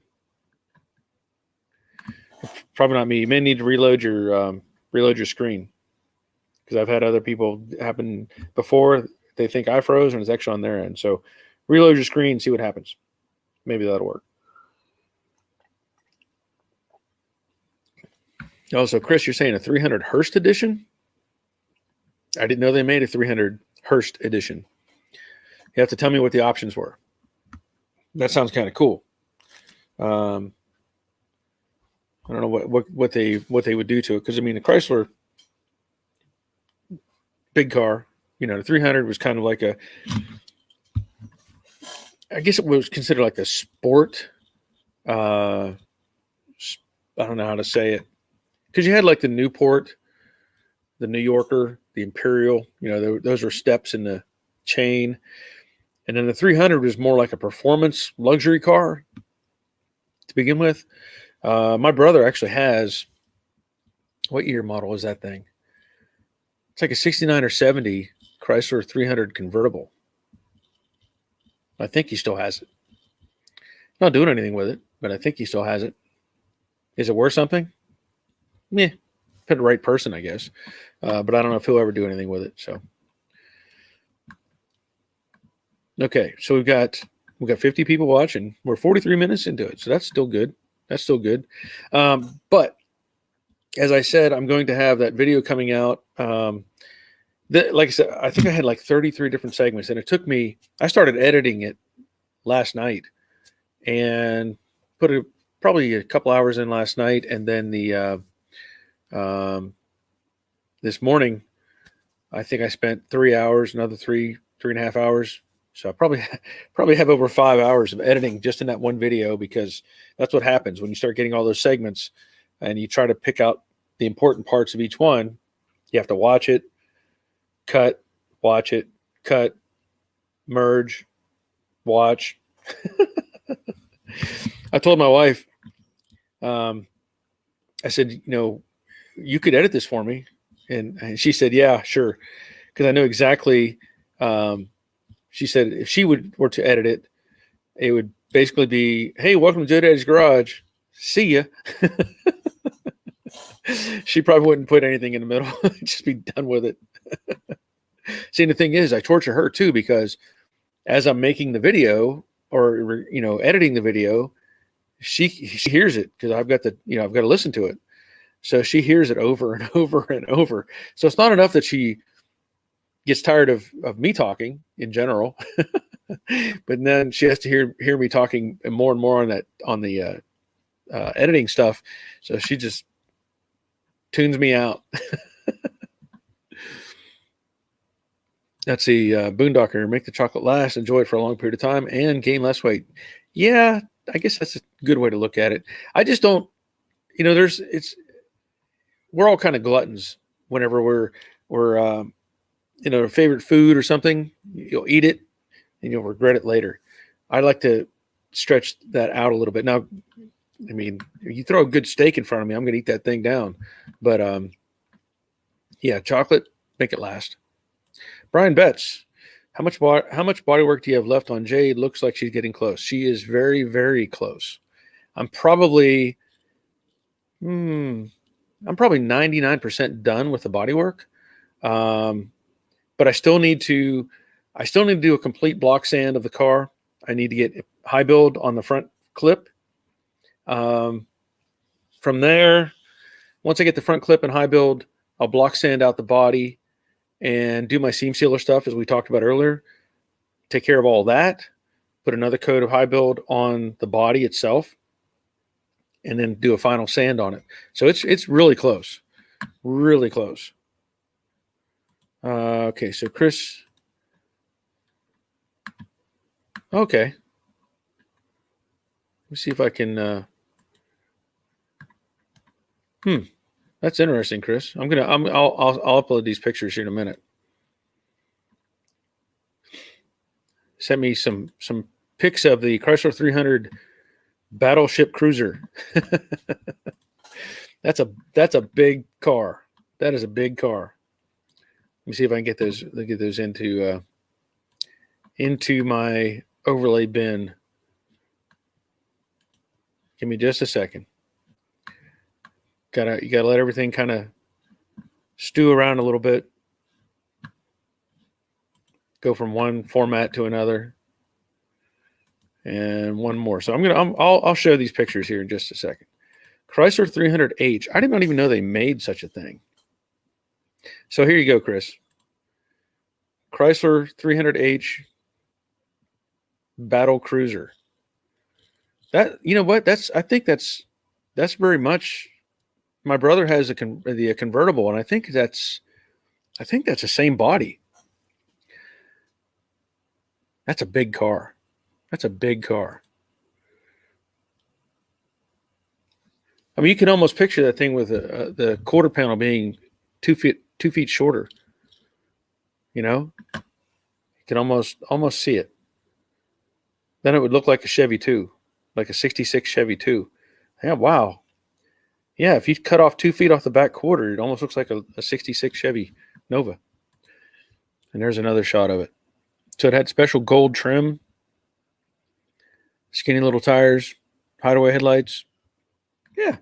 Probably not me. You may need to reload your screen because I've had other people happen before. They think I froze and it's actually on their end. So reload your screen, see what happens. Maybe that'll work. Also, Chris, you're saying a 300 Hearst edition? I didn't know they made a 300 Hearst edition. You have to tell me what the options were. That sounds kind of cool. I don't know what they would do to it because I mean the Chrysler big car, the 300 was kind of like I guess it was considered like a sport. I don't know how to say it because you had like the Newport, the New Yorker, the Imperial. Those were steps in the chain, and then the 300 was more like a performance luxury car to begin with. My brother actually has, what year model is that thing? It's like a 69 or 70 Chrysler 300 convertible. I think he still has it. Not doing anything with it, but I think he still has it. Is it worth something? Yeah, for the right person, I guess. But I don't know if he'll ever do anything with it. So, okay, so we've got 50 people watching. We're 43 minutes into it, so that's still good. That's still good. But as I said, I'm going to have that video coming out. Like I said, I think I had like 33 different segments, and it took me. I started editing it last night, and put probably a couple hours in last night, and then this morning, I think I spent 3 hours, another 3.5 hours. So I probably have over 5 hours of editing just in that one video because that's what happens when you start getting all those segments and you try to pick out the important parts of each one. You have to watch it, cut, watch it, cut, merge, watch. I told my wife, I said, you could edit this for me. And she said, yeah, sure. Because I know exactly. She said if she were to edit it, it would basically be, hey, welcome to Joe Daddy's Garage. See ya. She probably wouldn't put anything in the middle. Just be done with it. See, the thing is, I torture her too, because as I'm making the video or, editing the video, she hears it because I've got I've got to listen to it. So she hears it over and over and over. So it's not enough that she gets tired of me talking in general, but then she has to hear me talking more and more on the editing stuff. So she just tunes me out. Let's see, Boondocker, make the chocolate last, enjoy it for a long period of time, and gain less weight. Yeah, I guess that's a good way to look at it. I just don't, we're all kind of gluttons whenever we're favorite food or something, you'll eat it and you'll regret it later. I like to stretch that out a little bit. Now, I mean, if you throw a good steak in front of me, I'm going to eat that thing down. But yeah, chocolate, make it last. Brian Betts, how much body work do you have left on Jade? Looks like she's getting close. She is very, very close. I'm probably 99% done with the body work. But I still need to do a complete block sand of the car. I need to get high build on the front clip. From there, once I get the front clip and high build, I'll block sand out the body and do my seam sealer stuff as we talked about earlier. take care of all that, put another coat of high build on the body itself, and then do a final sand on it. So it's really close, really close. Okay, so Chris. Okay, let me see if I can. That's interesting, Chris. I'll upload these pictures here in a minute. Sent me some pics of the Chrysler 300 battleship cruiser. That's a big car. That is a big car. Let me see if I can get those into my overlay bin. Give me just a second. You gotta let everything kind of stew around a little bit. Go from one format to another, and one more. So I'll show these pictures here in just a second. Chrysler 300H. I did not even know they made such a thing. So here you go, Chris. Chrysler 300H battle cruiser. That, you know what? I think that's very much. My brother has a convertible, and I think that's the same body. That's a big car. That's a big car. I mean, you can almost picture that thing with the quarter panel being 2 feet shorter. You know, you can almost see it. Then it would look like a Chevy 2, like a 66 Chevy 2. Yeah, wow. Yeah, if you cut off 2 feet off the back quarter, it almost looks like a 66 Chevy Nova. And there's another shot of it. So it had special gold trim, skinny little tires, hideaway headlights. Yeah.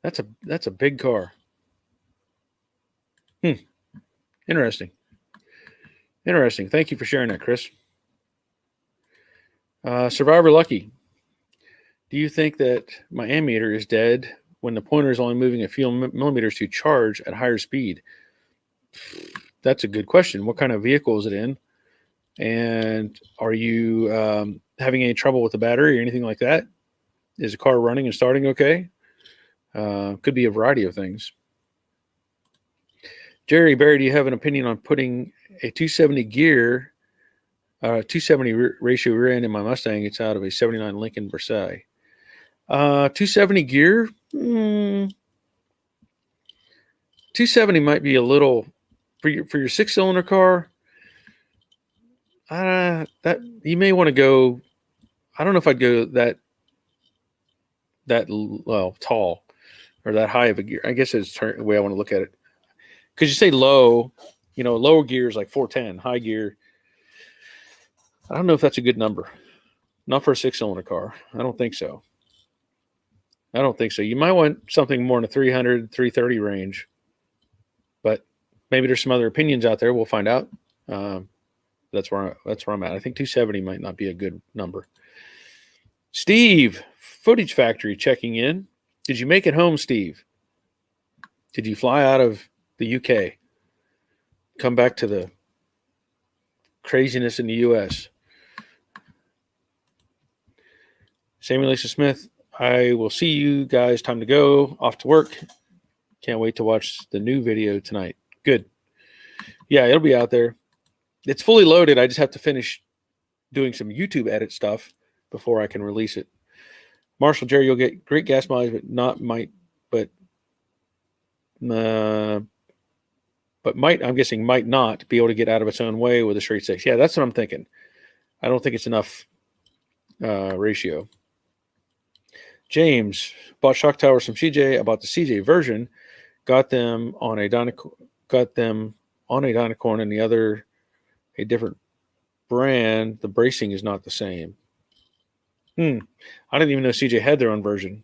That's a big car. Interesting. Thank you for sharing that, Chris. Survivor Lucky. Do you think that my ammeter is dead when the pointer is only moving a few millimeters to charge at higher speed? That's a good question. What kind of vehicle is it in? And are you having any trouble with the battery or anything like that? Is the car running and starting okay? Could be a variety of things. Jerry Barry, do you have an opinion on putting a 270 gear, 270 ratio rear end in my Mustang? It's out of a 79 Lincoln Versailles. 270 gear? 270 might be a little for your 6-cylinder car. That you may want to go. I don't know if I'd go that tall or that high of a gear. I guess it's the way I want to look at it. Because you say low, lower gear is like 410, high gear. I don't know if that's a good number. Not for a 6-cylinder car. I don't think so. You might want something more in the 300, 330 range. But maybe there's some other opinions out there. We'll find out. That's where I'm at. I think 270 might not be a good number. Steve, Footage Factory, checking in. Did you make it home, Steve? Did you fly out of the UK? Come back to the craziness in the US? Samuel Lisa Smith, I will see you guys. Time to go. Off to work. Can't wait to watch the new video tonight. Good. Yeah, it'll be out there. It's fully loaded. I just have to finish doing some YouTube edit stuff before I can release it. Marshall Jerry, you'll get great gas mileage, I'm guessing might not be able to get out of its own way with a straight six. Yeah, that's what I'm thinking. I don't think it's enough ratio. James bought shock towers from CJ. I bought the CJ version. Got them on a Dynacorn and the other a different brand. The bracing is not the same. I didn't even know CJ had their own version.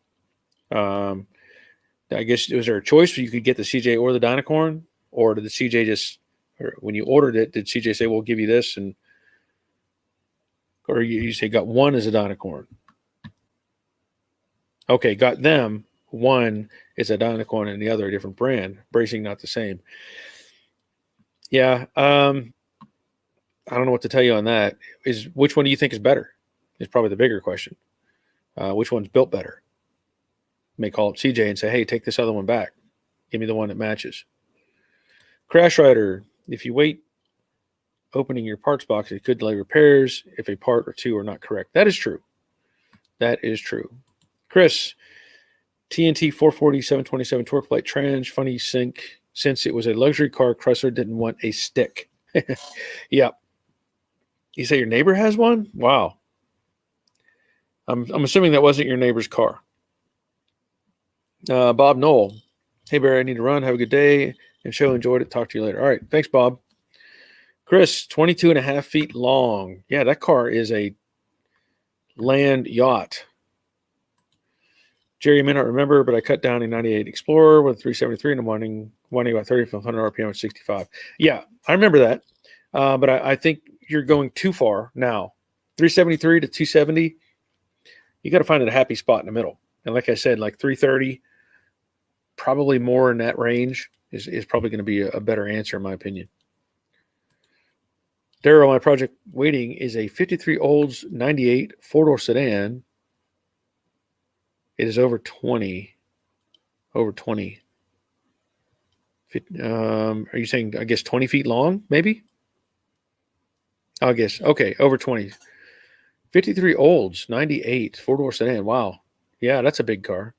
I guess, was there a choice where you could get the CJ or the Dynacorn? Or did the CJ when you ordered it, did CJ say, we'll give you this? Or you say got one as a Dynacorn? Okay, got them. One is a Dynacorn and the other a different brand. Bracing not the same. Yeah. I I don't know what to tell you on that. Is which one do you think is better? Is probably the bigger question. Which one's built better? May call up CJ and say, hey, take this other one back. Give me the one that matches. Crash Rider, if you wait opening your parts box, it could delay repairs if a part or two are not correct. That is true. That is true. Chris, TNT 440 727 torque plate tranche, funny sync. Since it was a luxury car, Chrysler didn't want a stick. Yeah. You say your neighbor has one? Wow. I'm assuming that wasn't your neighbor's car. Bob Knoll. Hey, Barry, I need to run. Have a good day and show. Enjoyed it. Talk to you later. All right. Thanks, Bob. Chris, 22 and a half feet long. Yeah, that car is a land yacht. Jerry, you may not remember, but I cut down a 98 Explorer with a 373 in the morning, winding about 3,500 RPM at 65. Yeah, I remember that. But I think you're going too far now. 373 to 270, you got to find a happy spot in the middle. And like I said, like 330, probably more in that range is probably going to be a better answer, in my opinion. Daryl, my project waiting is a 53 Olds 98 four-door sedan. It is over 20. Over 20. Are you saying, I guess, 20 feet long, maybe? I guess. Okay, over 20. 53 Olds 98 four-door sedan. Wow. Yeah, that's a big car.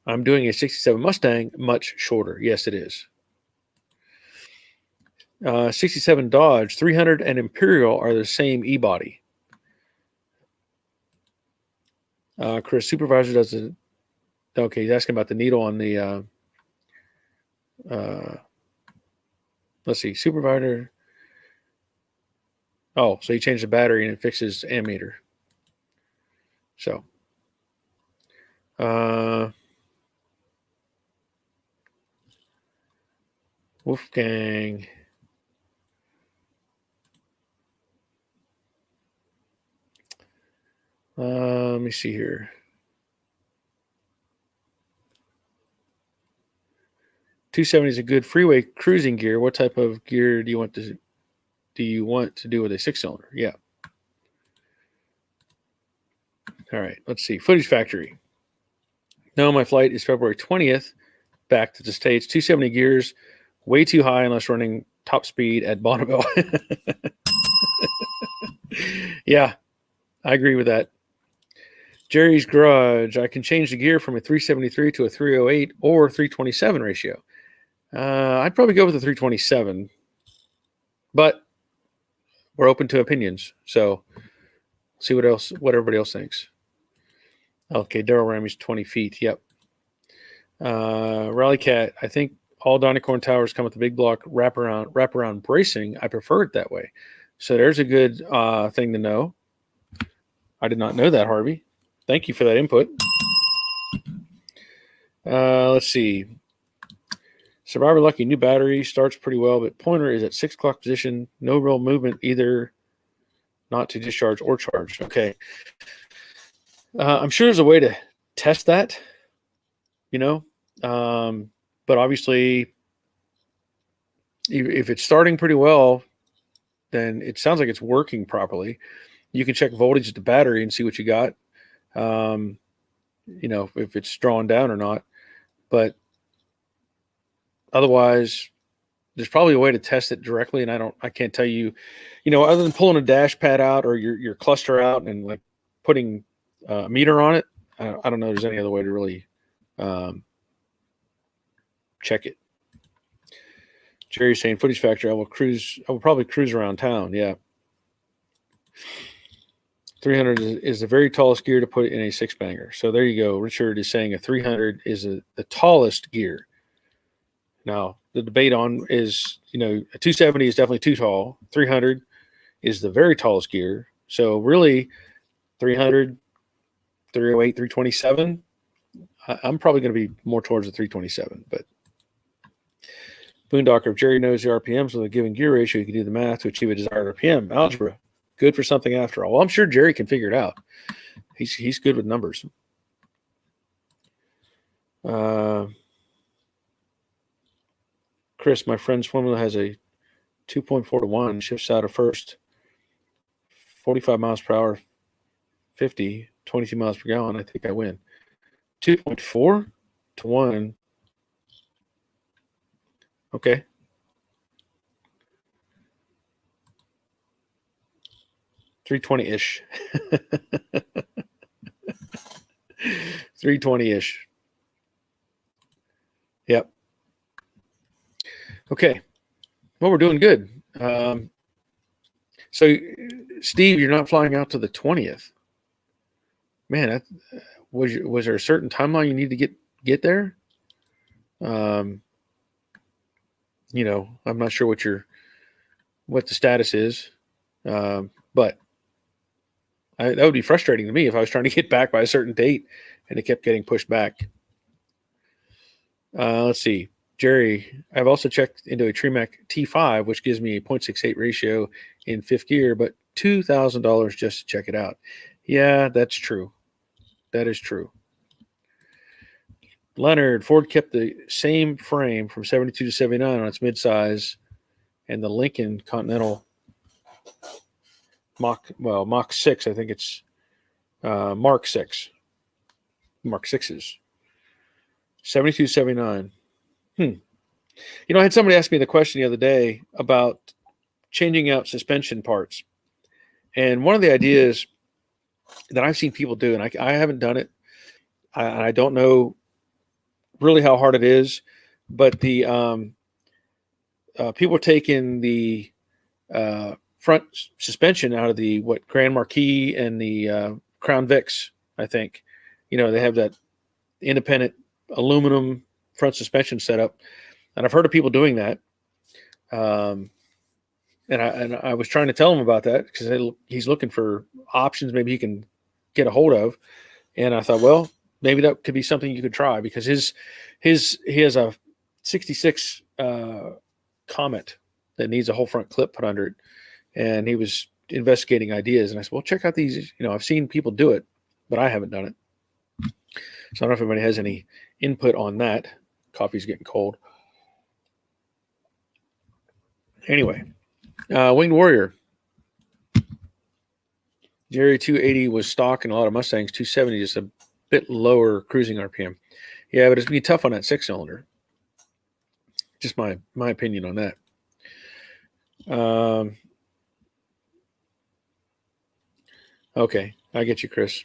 I'm doing a 67 Mustang, much shorter. Yes, it is. 67 Dodge, 300 and Imperial are the same e-body. Chris, supervisor does it. Okay, he's asking about the needle on the. Let's see, supervisor. Oh, so he changed the battery and it fixes ammeter. So. Wolfgang. Let me see here. 270 is a good freeway cruising gear. What type of gear do you want to do with a 6-cylinder? Yeah. All right. Let's see. Footage Factory. No, my flight is February 20th. Back to the States. 270 gears, way too high unless running top speed at Bonneville. Yeah, I agree with that. Jerry's Garage. I can change the gear from a 373 to a 308 or 327 ratio. I'd probably go with the 327, but we're open to opinions. So see what everybody else thinks. Okay, Daryl Ramey's 20 feet. Yep. Rally Cat. I think all Donicorn towers come with the big block wraparound bracing. I prefer it that way. So there's a good thing to know. I did not know that, Harvey. Thank you for that input. Let's see. Survivor Lucky, new battery, starts pretty well, but pointer is at 6 o'clock position. No real movement either, not to discharge or charge. Okay. I'm sure there's a way to test that, but obviously if it's starting pretty well, then it sounds like it's working properly. You can check voltage at the battery and see what you got. If it's drawn down or not, but otherwise there's probably a way to test it directly. And I can't tell you, other than pulling a dash pad out or your cluster out and like putting a meter on it. I don't know if there's any other way to really check it. Jerry's saying Footage Factory. I will probably cruise around town. Yeah. 300 is the very tallest gear to put in a 6-banger. So there you go. Richard is saying a 300 is the tallest gear. Now, the debate on is, a 270 is definitely too tall. 300 is the very tallest gear. So really, 300, 308, 327, I'm probably going to be more towards the 327. But Boondocker, if Jerry knows the RPMs with a given gear ratio, you can do the math to achieve a desired RPM. Algebra, good for something after all. Well, I'm sure Jerry can figure it out. He's good with numbers. Chris, my friend's formula has a 2.4 to 1, shifts out of first, 45 miles per hour, 50, 22 miles per gallon. I think I win. 2.4 to 1. Okay. $320-ish. $320-ish. Yep. Okay. Well, we're doing good. So, Steve, you're not flying out to the 20th. Man, was there a certain timeline you need to get there? I'm not sure what the status is, but that would be frustrating to me if I was trying to get back by a certain date and it kept getting pushed back. Let's see. Jerry, I've also checked into a Tremac T5, which gives me a 0.68 ratio in fifth gear, but $2,000 just to check it out. Yeah, that's true. That is true. Leonard, Ford kept the same frame from 72 to 79 on its midsize, and the Lincoln Continental Mach 6, I think it's Mark 6. Mark 6s. 72, 79. I had somebody ask me the question the other day about changing out suspension parts. And one of the ideas that I've seen people do, and I haven't done it, I don't know really how hard it is, but the people are taking the front suspension out of the Grand Marquis and the Crown Vics, I think. They have that independent aluminum front suspension setup, and I've heard of people doing that. And I was trying to tell him about that because he's looking for options maybe he can get a hold of, and I thought, well, maybe that could be something you could try, because he has a 66 Comet that needs a whole front clip put under it, and he was investigating ideas, and I said, well, check out these. I've seen people do it, but I haven't done it. So I don't know if anybody has any input on that. Coffee's getting cold. Anyway, Winged Warrior. Jerry 280 was stock, and a lot of Mustangs 270, just a bit lower cruising RPM. Yeah, but it's going to be tough on that 6-cylinder. Just my opinion on that. Okay, I get you, Chris.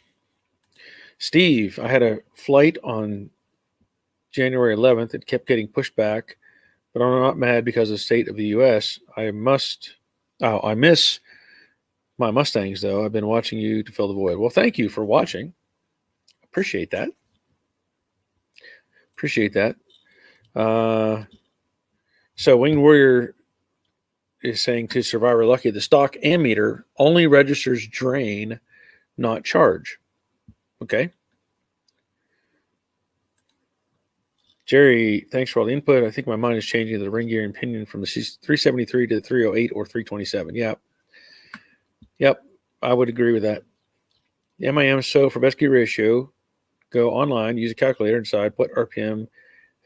Steve, I had a flight on January 11th. It kept getting pushed back, but I'm not mad because of the state of the U.S. I miss my Mustangs, though. I've been watching you to fill the void. Well, thank you for watching. Appreciate that. So Winged Warrior is saying to Survivor Lucky, the stock ammeter only registers drain, not charge. Okay. Jerry, thanks for all the input. I think my mind is changing to the ring gear and pinion from the 373 to the 308 or 327. Yep. I would agree with that. MIM, so for best gear ratio, go online, use a calculator, and decide what RPM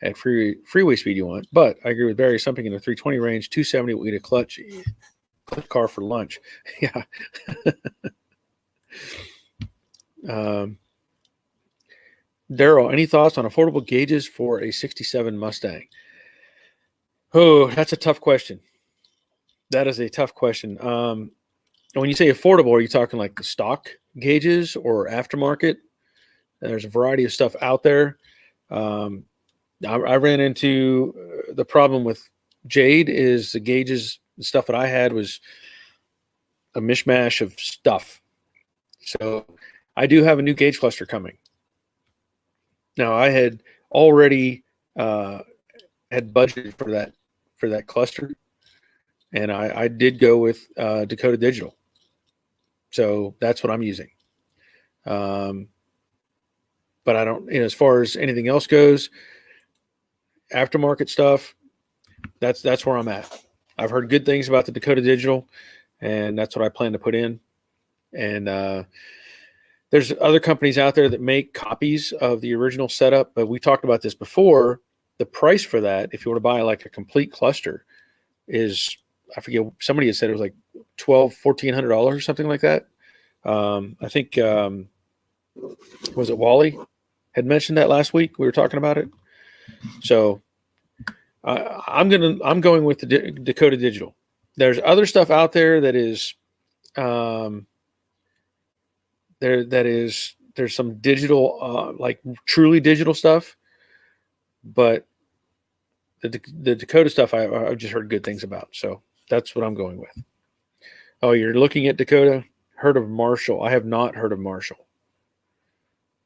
at freeway speed you want. But I agree with Barry, something in the 320 range, 270 will eat a clutch car for lunch. Yeah. Daryl, any thoughts on affordable gauges for a 67 Mustang? Oh, that's a tough question. That is a tough question. When you say affordable, are you talking like the stock gauges or aftermarket? There's a variety of stuff out there. I ran into the problem with Jade is the gauges, the stuff that I had was a mishmash of stuff. So I do have a new gauge cluster coming. Now I had already had budgeted for that cluster, and I did go with Dakota Digital. So that's what I'm using. But I don't, as far as anything else goes, aftermarket stuff, that's where I'm at. I've heard good things about the Dakota Digital, and that's what I plan to put in. And there's other companies out there that make copies of the original setup, but we talked about this before. The price for that, if you were to buy like a complete cluster, is I forget, somebody had said it was like $1,400 or something like that. I think, was it Wally had mentioned that last week? We were talking about it. So I'm going with the Dakota Digital. There's other stuff out there that is, there's some digital, like truly digital stuff, but the Dakota stuff I've just heard good things about. So that's what I'm going with. Oh, you're looking at Dakota? Heard of Marshall? I have not heard of Marshall.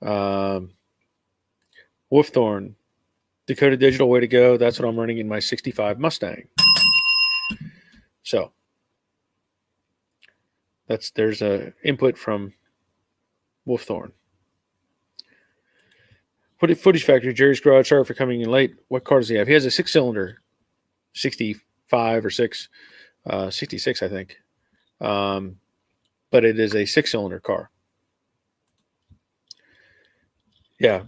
Wolfthorn, Dakota Digital, way to go. That's what I'm running in my 65 Mustang. So there's a input from Wolfthorn. Footage Factory, Jerry's Garage. Sorry for coming in late. What car does he have? He has a 6-cylinder, 65 or 6, 66, I think. But it is a 6-cylinder car. Yeah,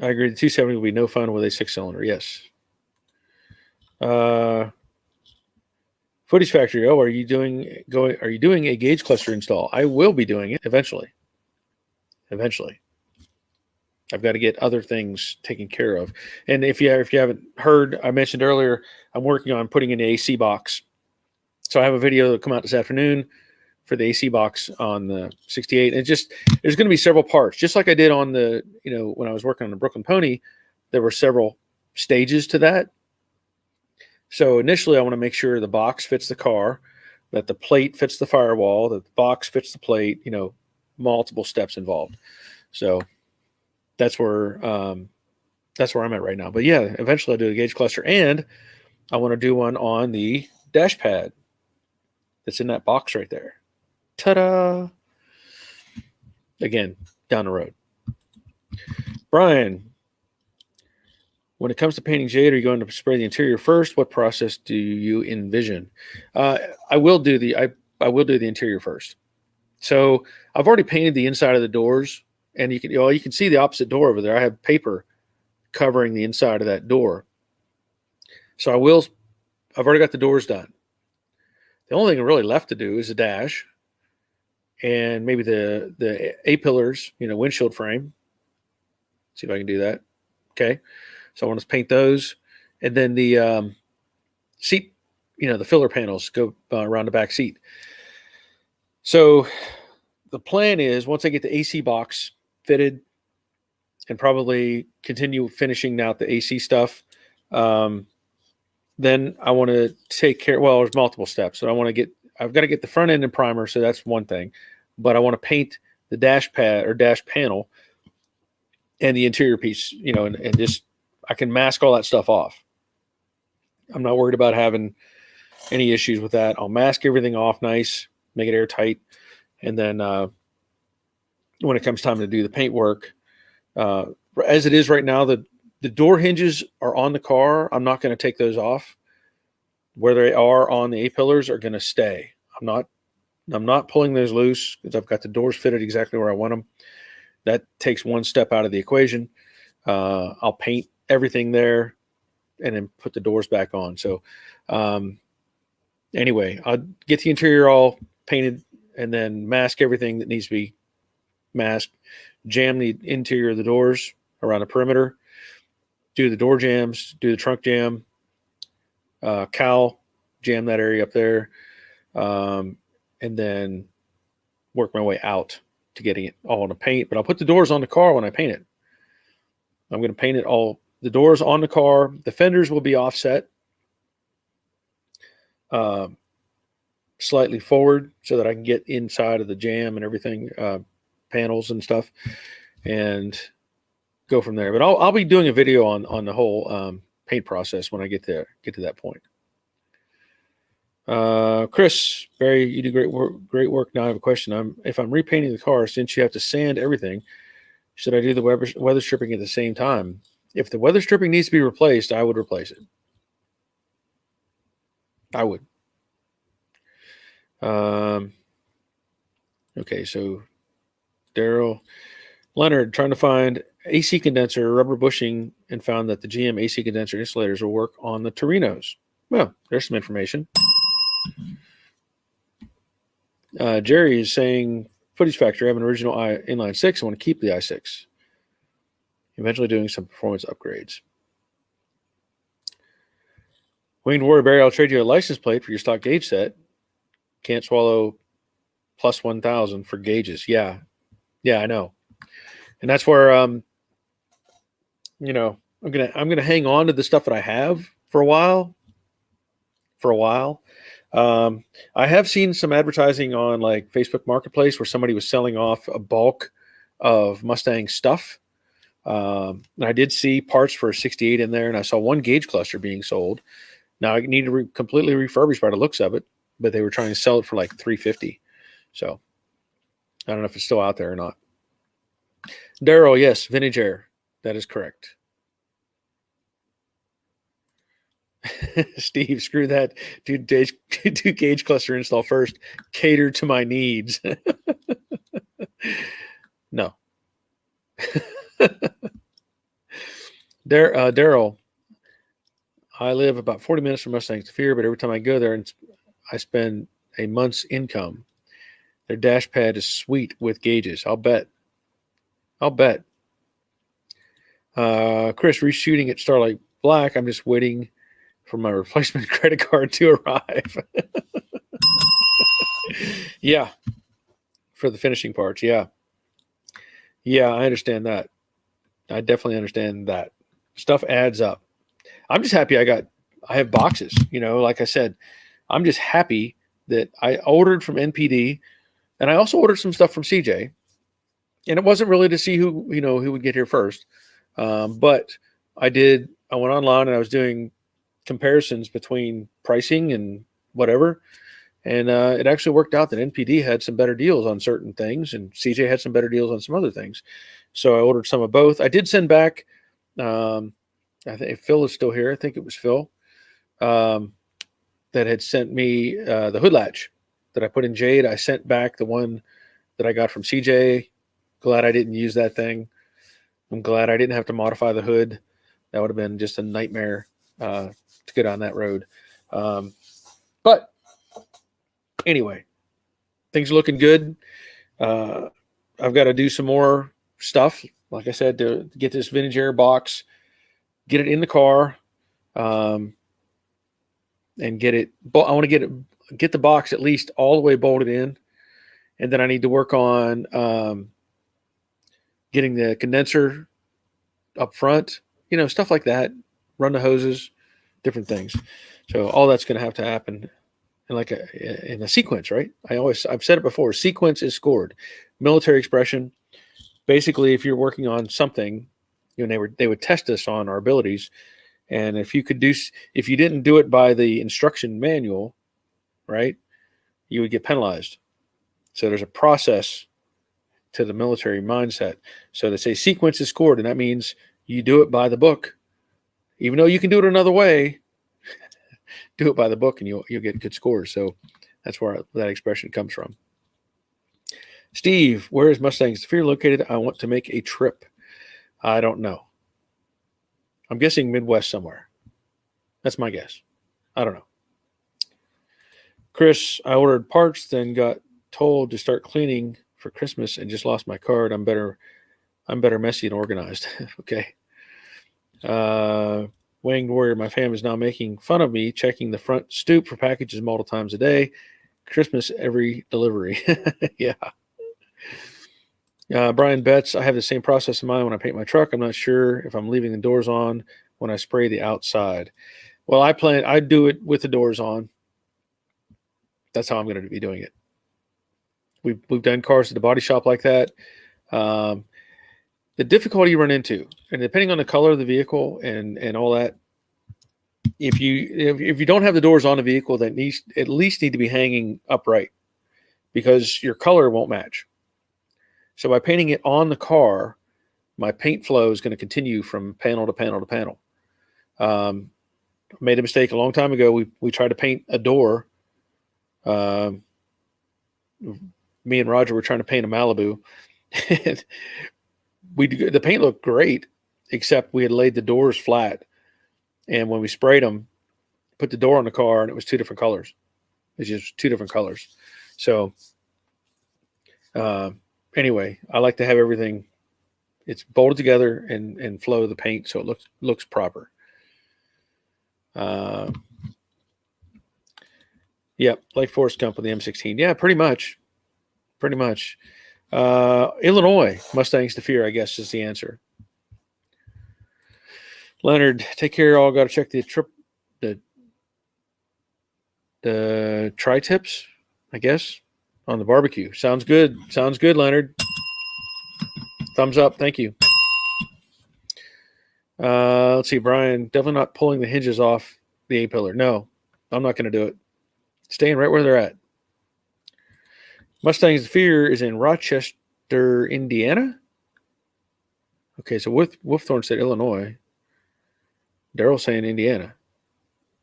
I agree. The 270 will be no fun with a 6-cylinder. Yes. Footage Factory. Oh, are you doing a gauge cluster install? I will be doing it eventually. I've got to get other things taken care of. And if you haven't heard, I mentioned earlier, I'm working on putting in the AC box. So I have a video that'll come out this afternoon for the AC box on the 68. And there's going to be several parts, just like I did on the, when I was working on the Brooklyn Pony, there were several stages to that. So initially I want to make sure the box fits the car, that the plate fits the firewall, that the box fits the plate, multiple steps involved. So that's where I'm at right now. But yeah, eventually I'll do a gauge cluster, and I want to do one on the dash pad that's in that box right there. Ta-da! Again, down the road. Brian, when it comes to painting Jade, are you going to spray the interior first? What process do you envision? I will do the interior first. So I've already painted the inside of the doors, and you can see the opposite door over there. I have paper covering the inside of that door. So I've already got the doors done. The only thing really left to do is the dash and maybe the A-pillars, windshield frame. See if I can do that. Okay. So I want to paint those. And then the seat, the filler panels go around the back seat. So the plan is, once I get the AC box fitted and probably continue finishing out the AC stuff, then I want to take care. Well, there's multiple steps. So I've got to get the front end in primer. So that's one thing, but I want to paint the dash pad or dash panel and the interior piece, and just, I can mask all that stuff off. I'm not worried about having any issues with that. I'll mask everything off nice, make it airtight. And then when it comes time to do the paint work, as it is right now, the door hinges are on the car. I'm not going to take those off. Where they are on the A-pillars are going to stay. I'm not pulling those loose because I've got the doors fitted exactly where I want them. That takes one step out of the equation. I'll paint everything there and then put the doors back on. So anyway, I'll get the interior all painted and then mask everything that needs to be masked, jam the interior of the doors around the perimeter, do the door jams, do the trunk jam, cowl, jam that area up there, and then work my way out to getting it all in the paint. But I'll put the doors on the car when I paint it. I'm going to paint it all, the doors on the car. The fenders will be offset slightly forward so that I can get inside of the jam and everything, panels and stuff, and go from there. But I'll be doing a video on the whole paint process when I get to that point. Chris, Barry, you do great work. Now I have a question. If I'm repainting the car, since you have to sand everything, should I do the weather stripping at the same time? If the weather stripping needs to be replaced, I would replace it. I would. Okay, so Daryl Leonard, trying to find AC condenser rubber bushing, and found that the GM AC condenser insulators will work on the Torinos. Well, there's some information. Jerry is saying, footage factor, I have an original inline 6. I want to keep the i6. Eventually doing some performance upgrades. Winged Warrior Barry, I'll trade you a license plate for your stock gauge set. Can't swallow plus 1,000 for gauges. Yeah, I know. And that's where I'm gonna hang on to the stuff that I have for a while. I have seen some advertising on like Facebook Marketplace where somebody was selling off a bulk of Mustang stuff. And I did see parts for a 68 in there, and I saw one gauge cluster being sold. Now I need to completely refurbish by the looks of it, but they were trying to sell it for like $350. So I don't know if it's still out there or not. Daryl, yes, vintage air. That is correct. Steve, screw that. Do gauge cluster install first. Cater to my needs. No. Daryl, I live about 40 minutes from Mustangs to Fear, but every time I go there, and I spend a month's income. Their dash pad is sweet with gauges. I'll bet. Chris, reshooting at Starlight Black. I'm just waiting for my replacement credit card to arrive. Yeah. For the finishing parts. Yeah. I understand that. I definitely understand that. Stuff adds up. I'm just happy I have boxes. Like I said, I'm just happy that I ordered from NPD, and I also ordered some stuff from CJ. And it wasn't really to see who would get here first. But I went online and I was doing comparisons between pricing and whatever. And it actually worked out that NPD had some better deals on certain things, and CJ had some better deals on some other things. So I ordered some of both. I did send back, I think Phil is still here. I think it was Phil that had sent me the hood latch that I put in Jade. I sent back the one that I got from CJ. Glad I didn't use that thing. I'm glad I didn't have to modify the hood. That would have been just a nightmare to get on that road. But anyway, things are looking good. I've got to do some more stuff, like I said, to get this vintage air box, get it in the car, and get it. I want to get the box at least all the way bolted in, and then I need to work on getting the condenser up front, stuff like that. Run the hoses, different things. So all that's going to have to happen in a sequence, right? I've said it before. Sequence is scored. Military expression. Basically, if you're working on something, they would test us on our abilities, and if you didn't do it by the instruction manual, right, you would get penalized. So there's a process to the military mindset. So they say sequence is scored, and that means you do it by the book. Even though you can do it another way, do it by the book and you'll get good scores. So that's where that expression comes from. Steve, where is Mustangs to Fear located? I want to make a trip. I don't know. I'm guessing Midwest somewhere. That's my guess. I don't know. Chris, I ordered parts, then got told to start cleaning for Christmas and just lost my card. I'm better messy and organized. Okay. Winged Warrior, my fam is now making fun of me checking the front stoop for packages multiple times a day. Christmas every delivery. Yeah. Brian Betts, I have the same process in mind when I paint my truck. I'm not sure if I'm leaving the doors on when I spray the outside. Well, I do it with the doors on. That's how I'm going to be doing it. We've done cars at the body shop like that. The difficulty you run into, and depending on the color of the vehicle and all that, if you don't have the doors on the vehicle, that at least need to be hanging upright because your color won't match. So by painting it on the car, my paint flow is going to continue from panel to panel to panel. Made a mistake a long time ago. We tried to paint a door. Me and Roger were trying to paint a Malibu. And the paint looked great, except we had laid the doors flat. And when we sprayed them, put the door on the car, and it was two different colors. It's just two different colors. So anyway, I like to have everything. It's bolted together and flow the paint so it looks proper. Yep, Lake Forest Gump with the M16. Yeah, pretty much. Illinois Mustangs to fear, I guess, is the answer. Leonard, take care. All got to check the tri-tips, I guess, on the barbecue. Sounds good, Leonard. Thumbs up. Thank you. Let's see, Brian. Definitely not pulling the hinges off the A-pillar. No, I'm not going to do it. Staying right where they're at. Mustangs to fear is in Rochester, Indiana. Okay, so Wolfthorn said Illinois. Daryl saying Indiana.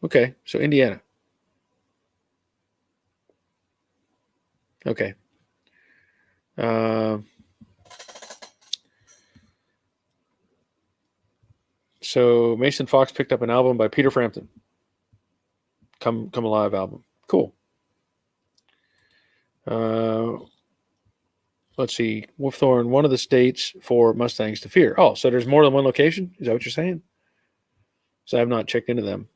Okay, so Indiana. Okay. So Mason Fox picked up an album by Peter Frampton. Come Alive album. Cool. Let's see. Wolfthorn, one of the states for Mustangs to fear. Oh, so there's more than one location? Is that what you're saying? So I have not checked into them.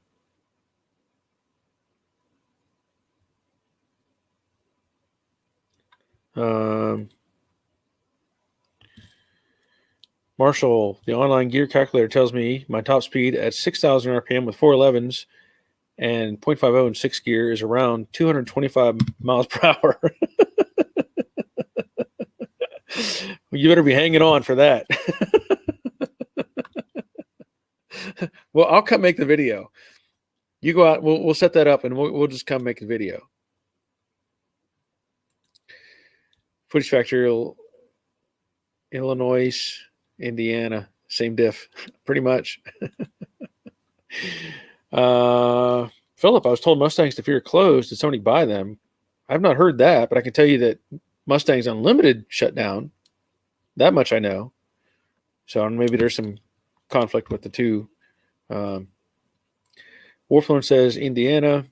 Marshall, the online gear calculator tells me my top speed at 6,000 RPM with 411s and 0.50 in 6 gear is around 225 miles per hour. You better be hanging on for that. Well, I'll come make the video. You go out. We'll set that up, and we'll just come make the video. Footage Factory, Illinois, Indiana, same diff, pretty much. Philip, I was told Mustangs to fear closed. Did somebody buy them? I've not heard that, but I can tell you that Mustangs Unlimited shut down. That much I know. So maybe there's some conflict with the two. Wolfthorn says Indiana.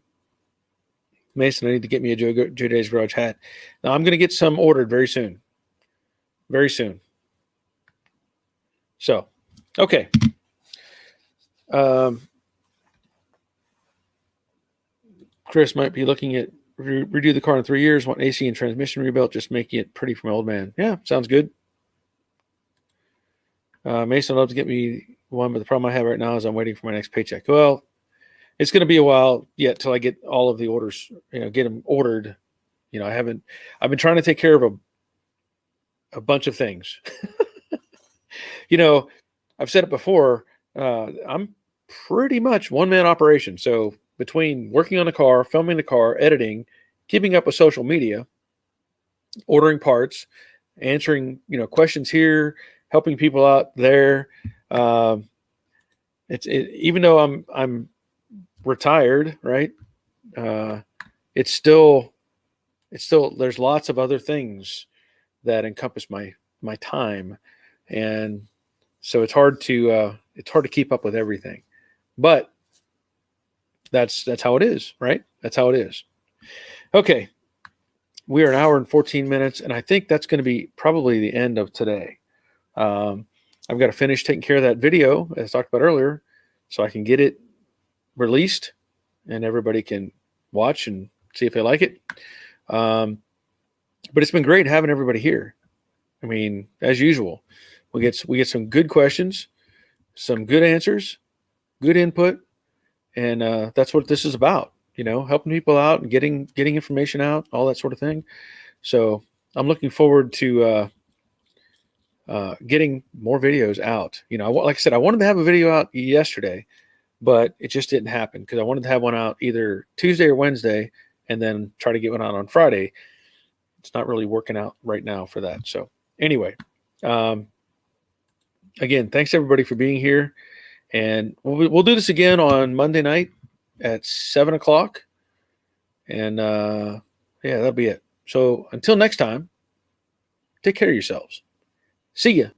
Mason, I need to get me a Joe Day's Garage hat. Now I'm going to get some ordered very soon. Very soon. So, okay. Chris might be looking at redo the car in 3 years. Want AC and transmission rebuilt, just making it pretty for my old man. Yeah, sounds good. Mason, I'd love to get me one, but the problem I have right now is I'm waiting for my next paycheck. Well, it's going to be a while yet till I get all of the orders, get them ordered. I've been trying to take care of a bunch of things. I've said it before, I'm pretty much one-man operation. So between working on the car, filming the car, editing, keeping up with social media, ordering parts, answering, questions here, helping people out there. Even though I'm retired, right? It's still there's lots of other things that encompass my time, and so it's hard to keep up with everything. But that's how it is, right? That's how it is. Okay. We are an hour and 14 minutes, and I think that's going to be probably the end of today. I've got to finish taking care of that video, as I talked about earlier, so I can get it released and everybody can watch and see if they like it. But it's been great having everybody here. I mean, as usual, we get some good questions, some good answers, good input, and that's what this is about. Helping people out and getting information out, all that sort of thing. So I'm looking forward to getting more videos out. Like I said, I wanted to have a video out yesterday, but it just didn't happen because I wanted to have one out either Tuesday or Wednesday and then try to get one out on Friday. It's not really working out right now for that. So anyway, again, thanks everybody for being here. And we'll do this again on Monday night at 7:00. And that'll be it. So until next time, take care of yourselves. See ya.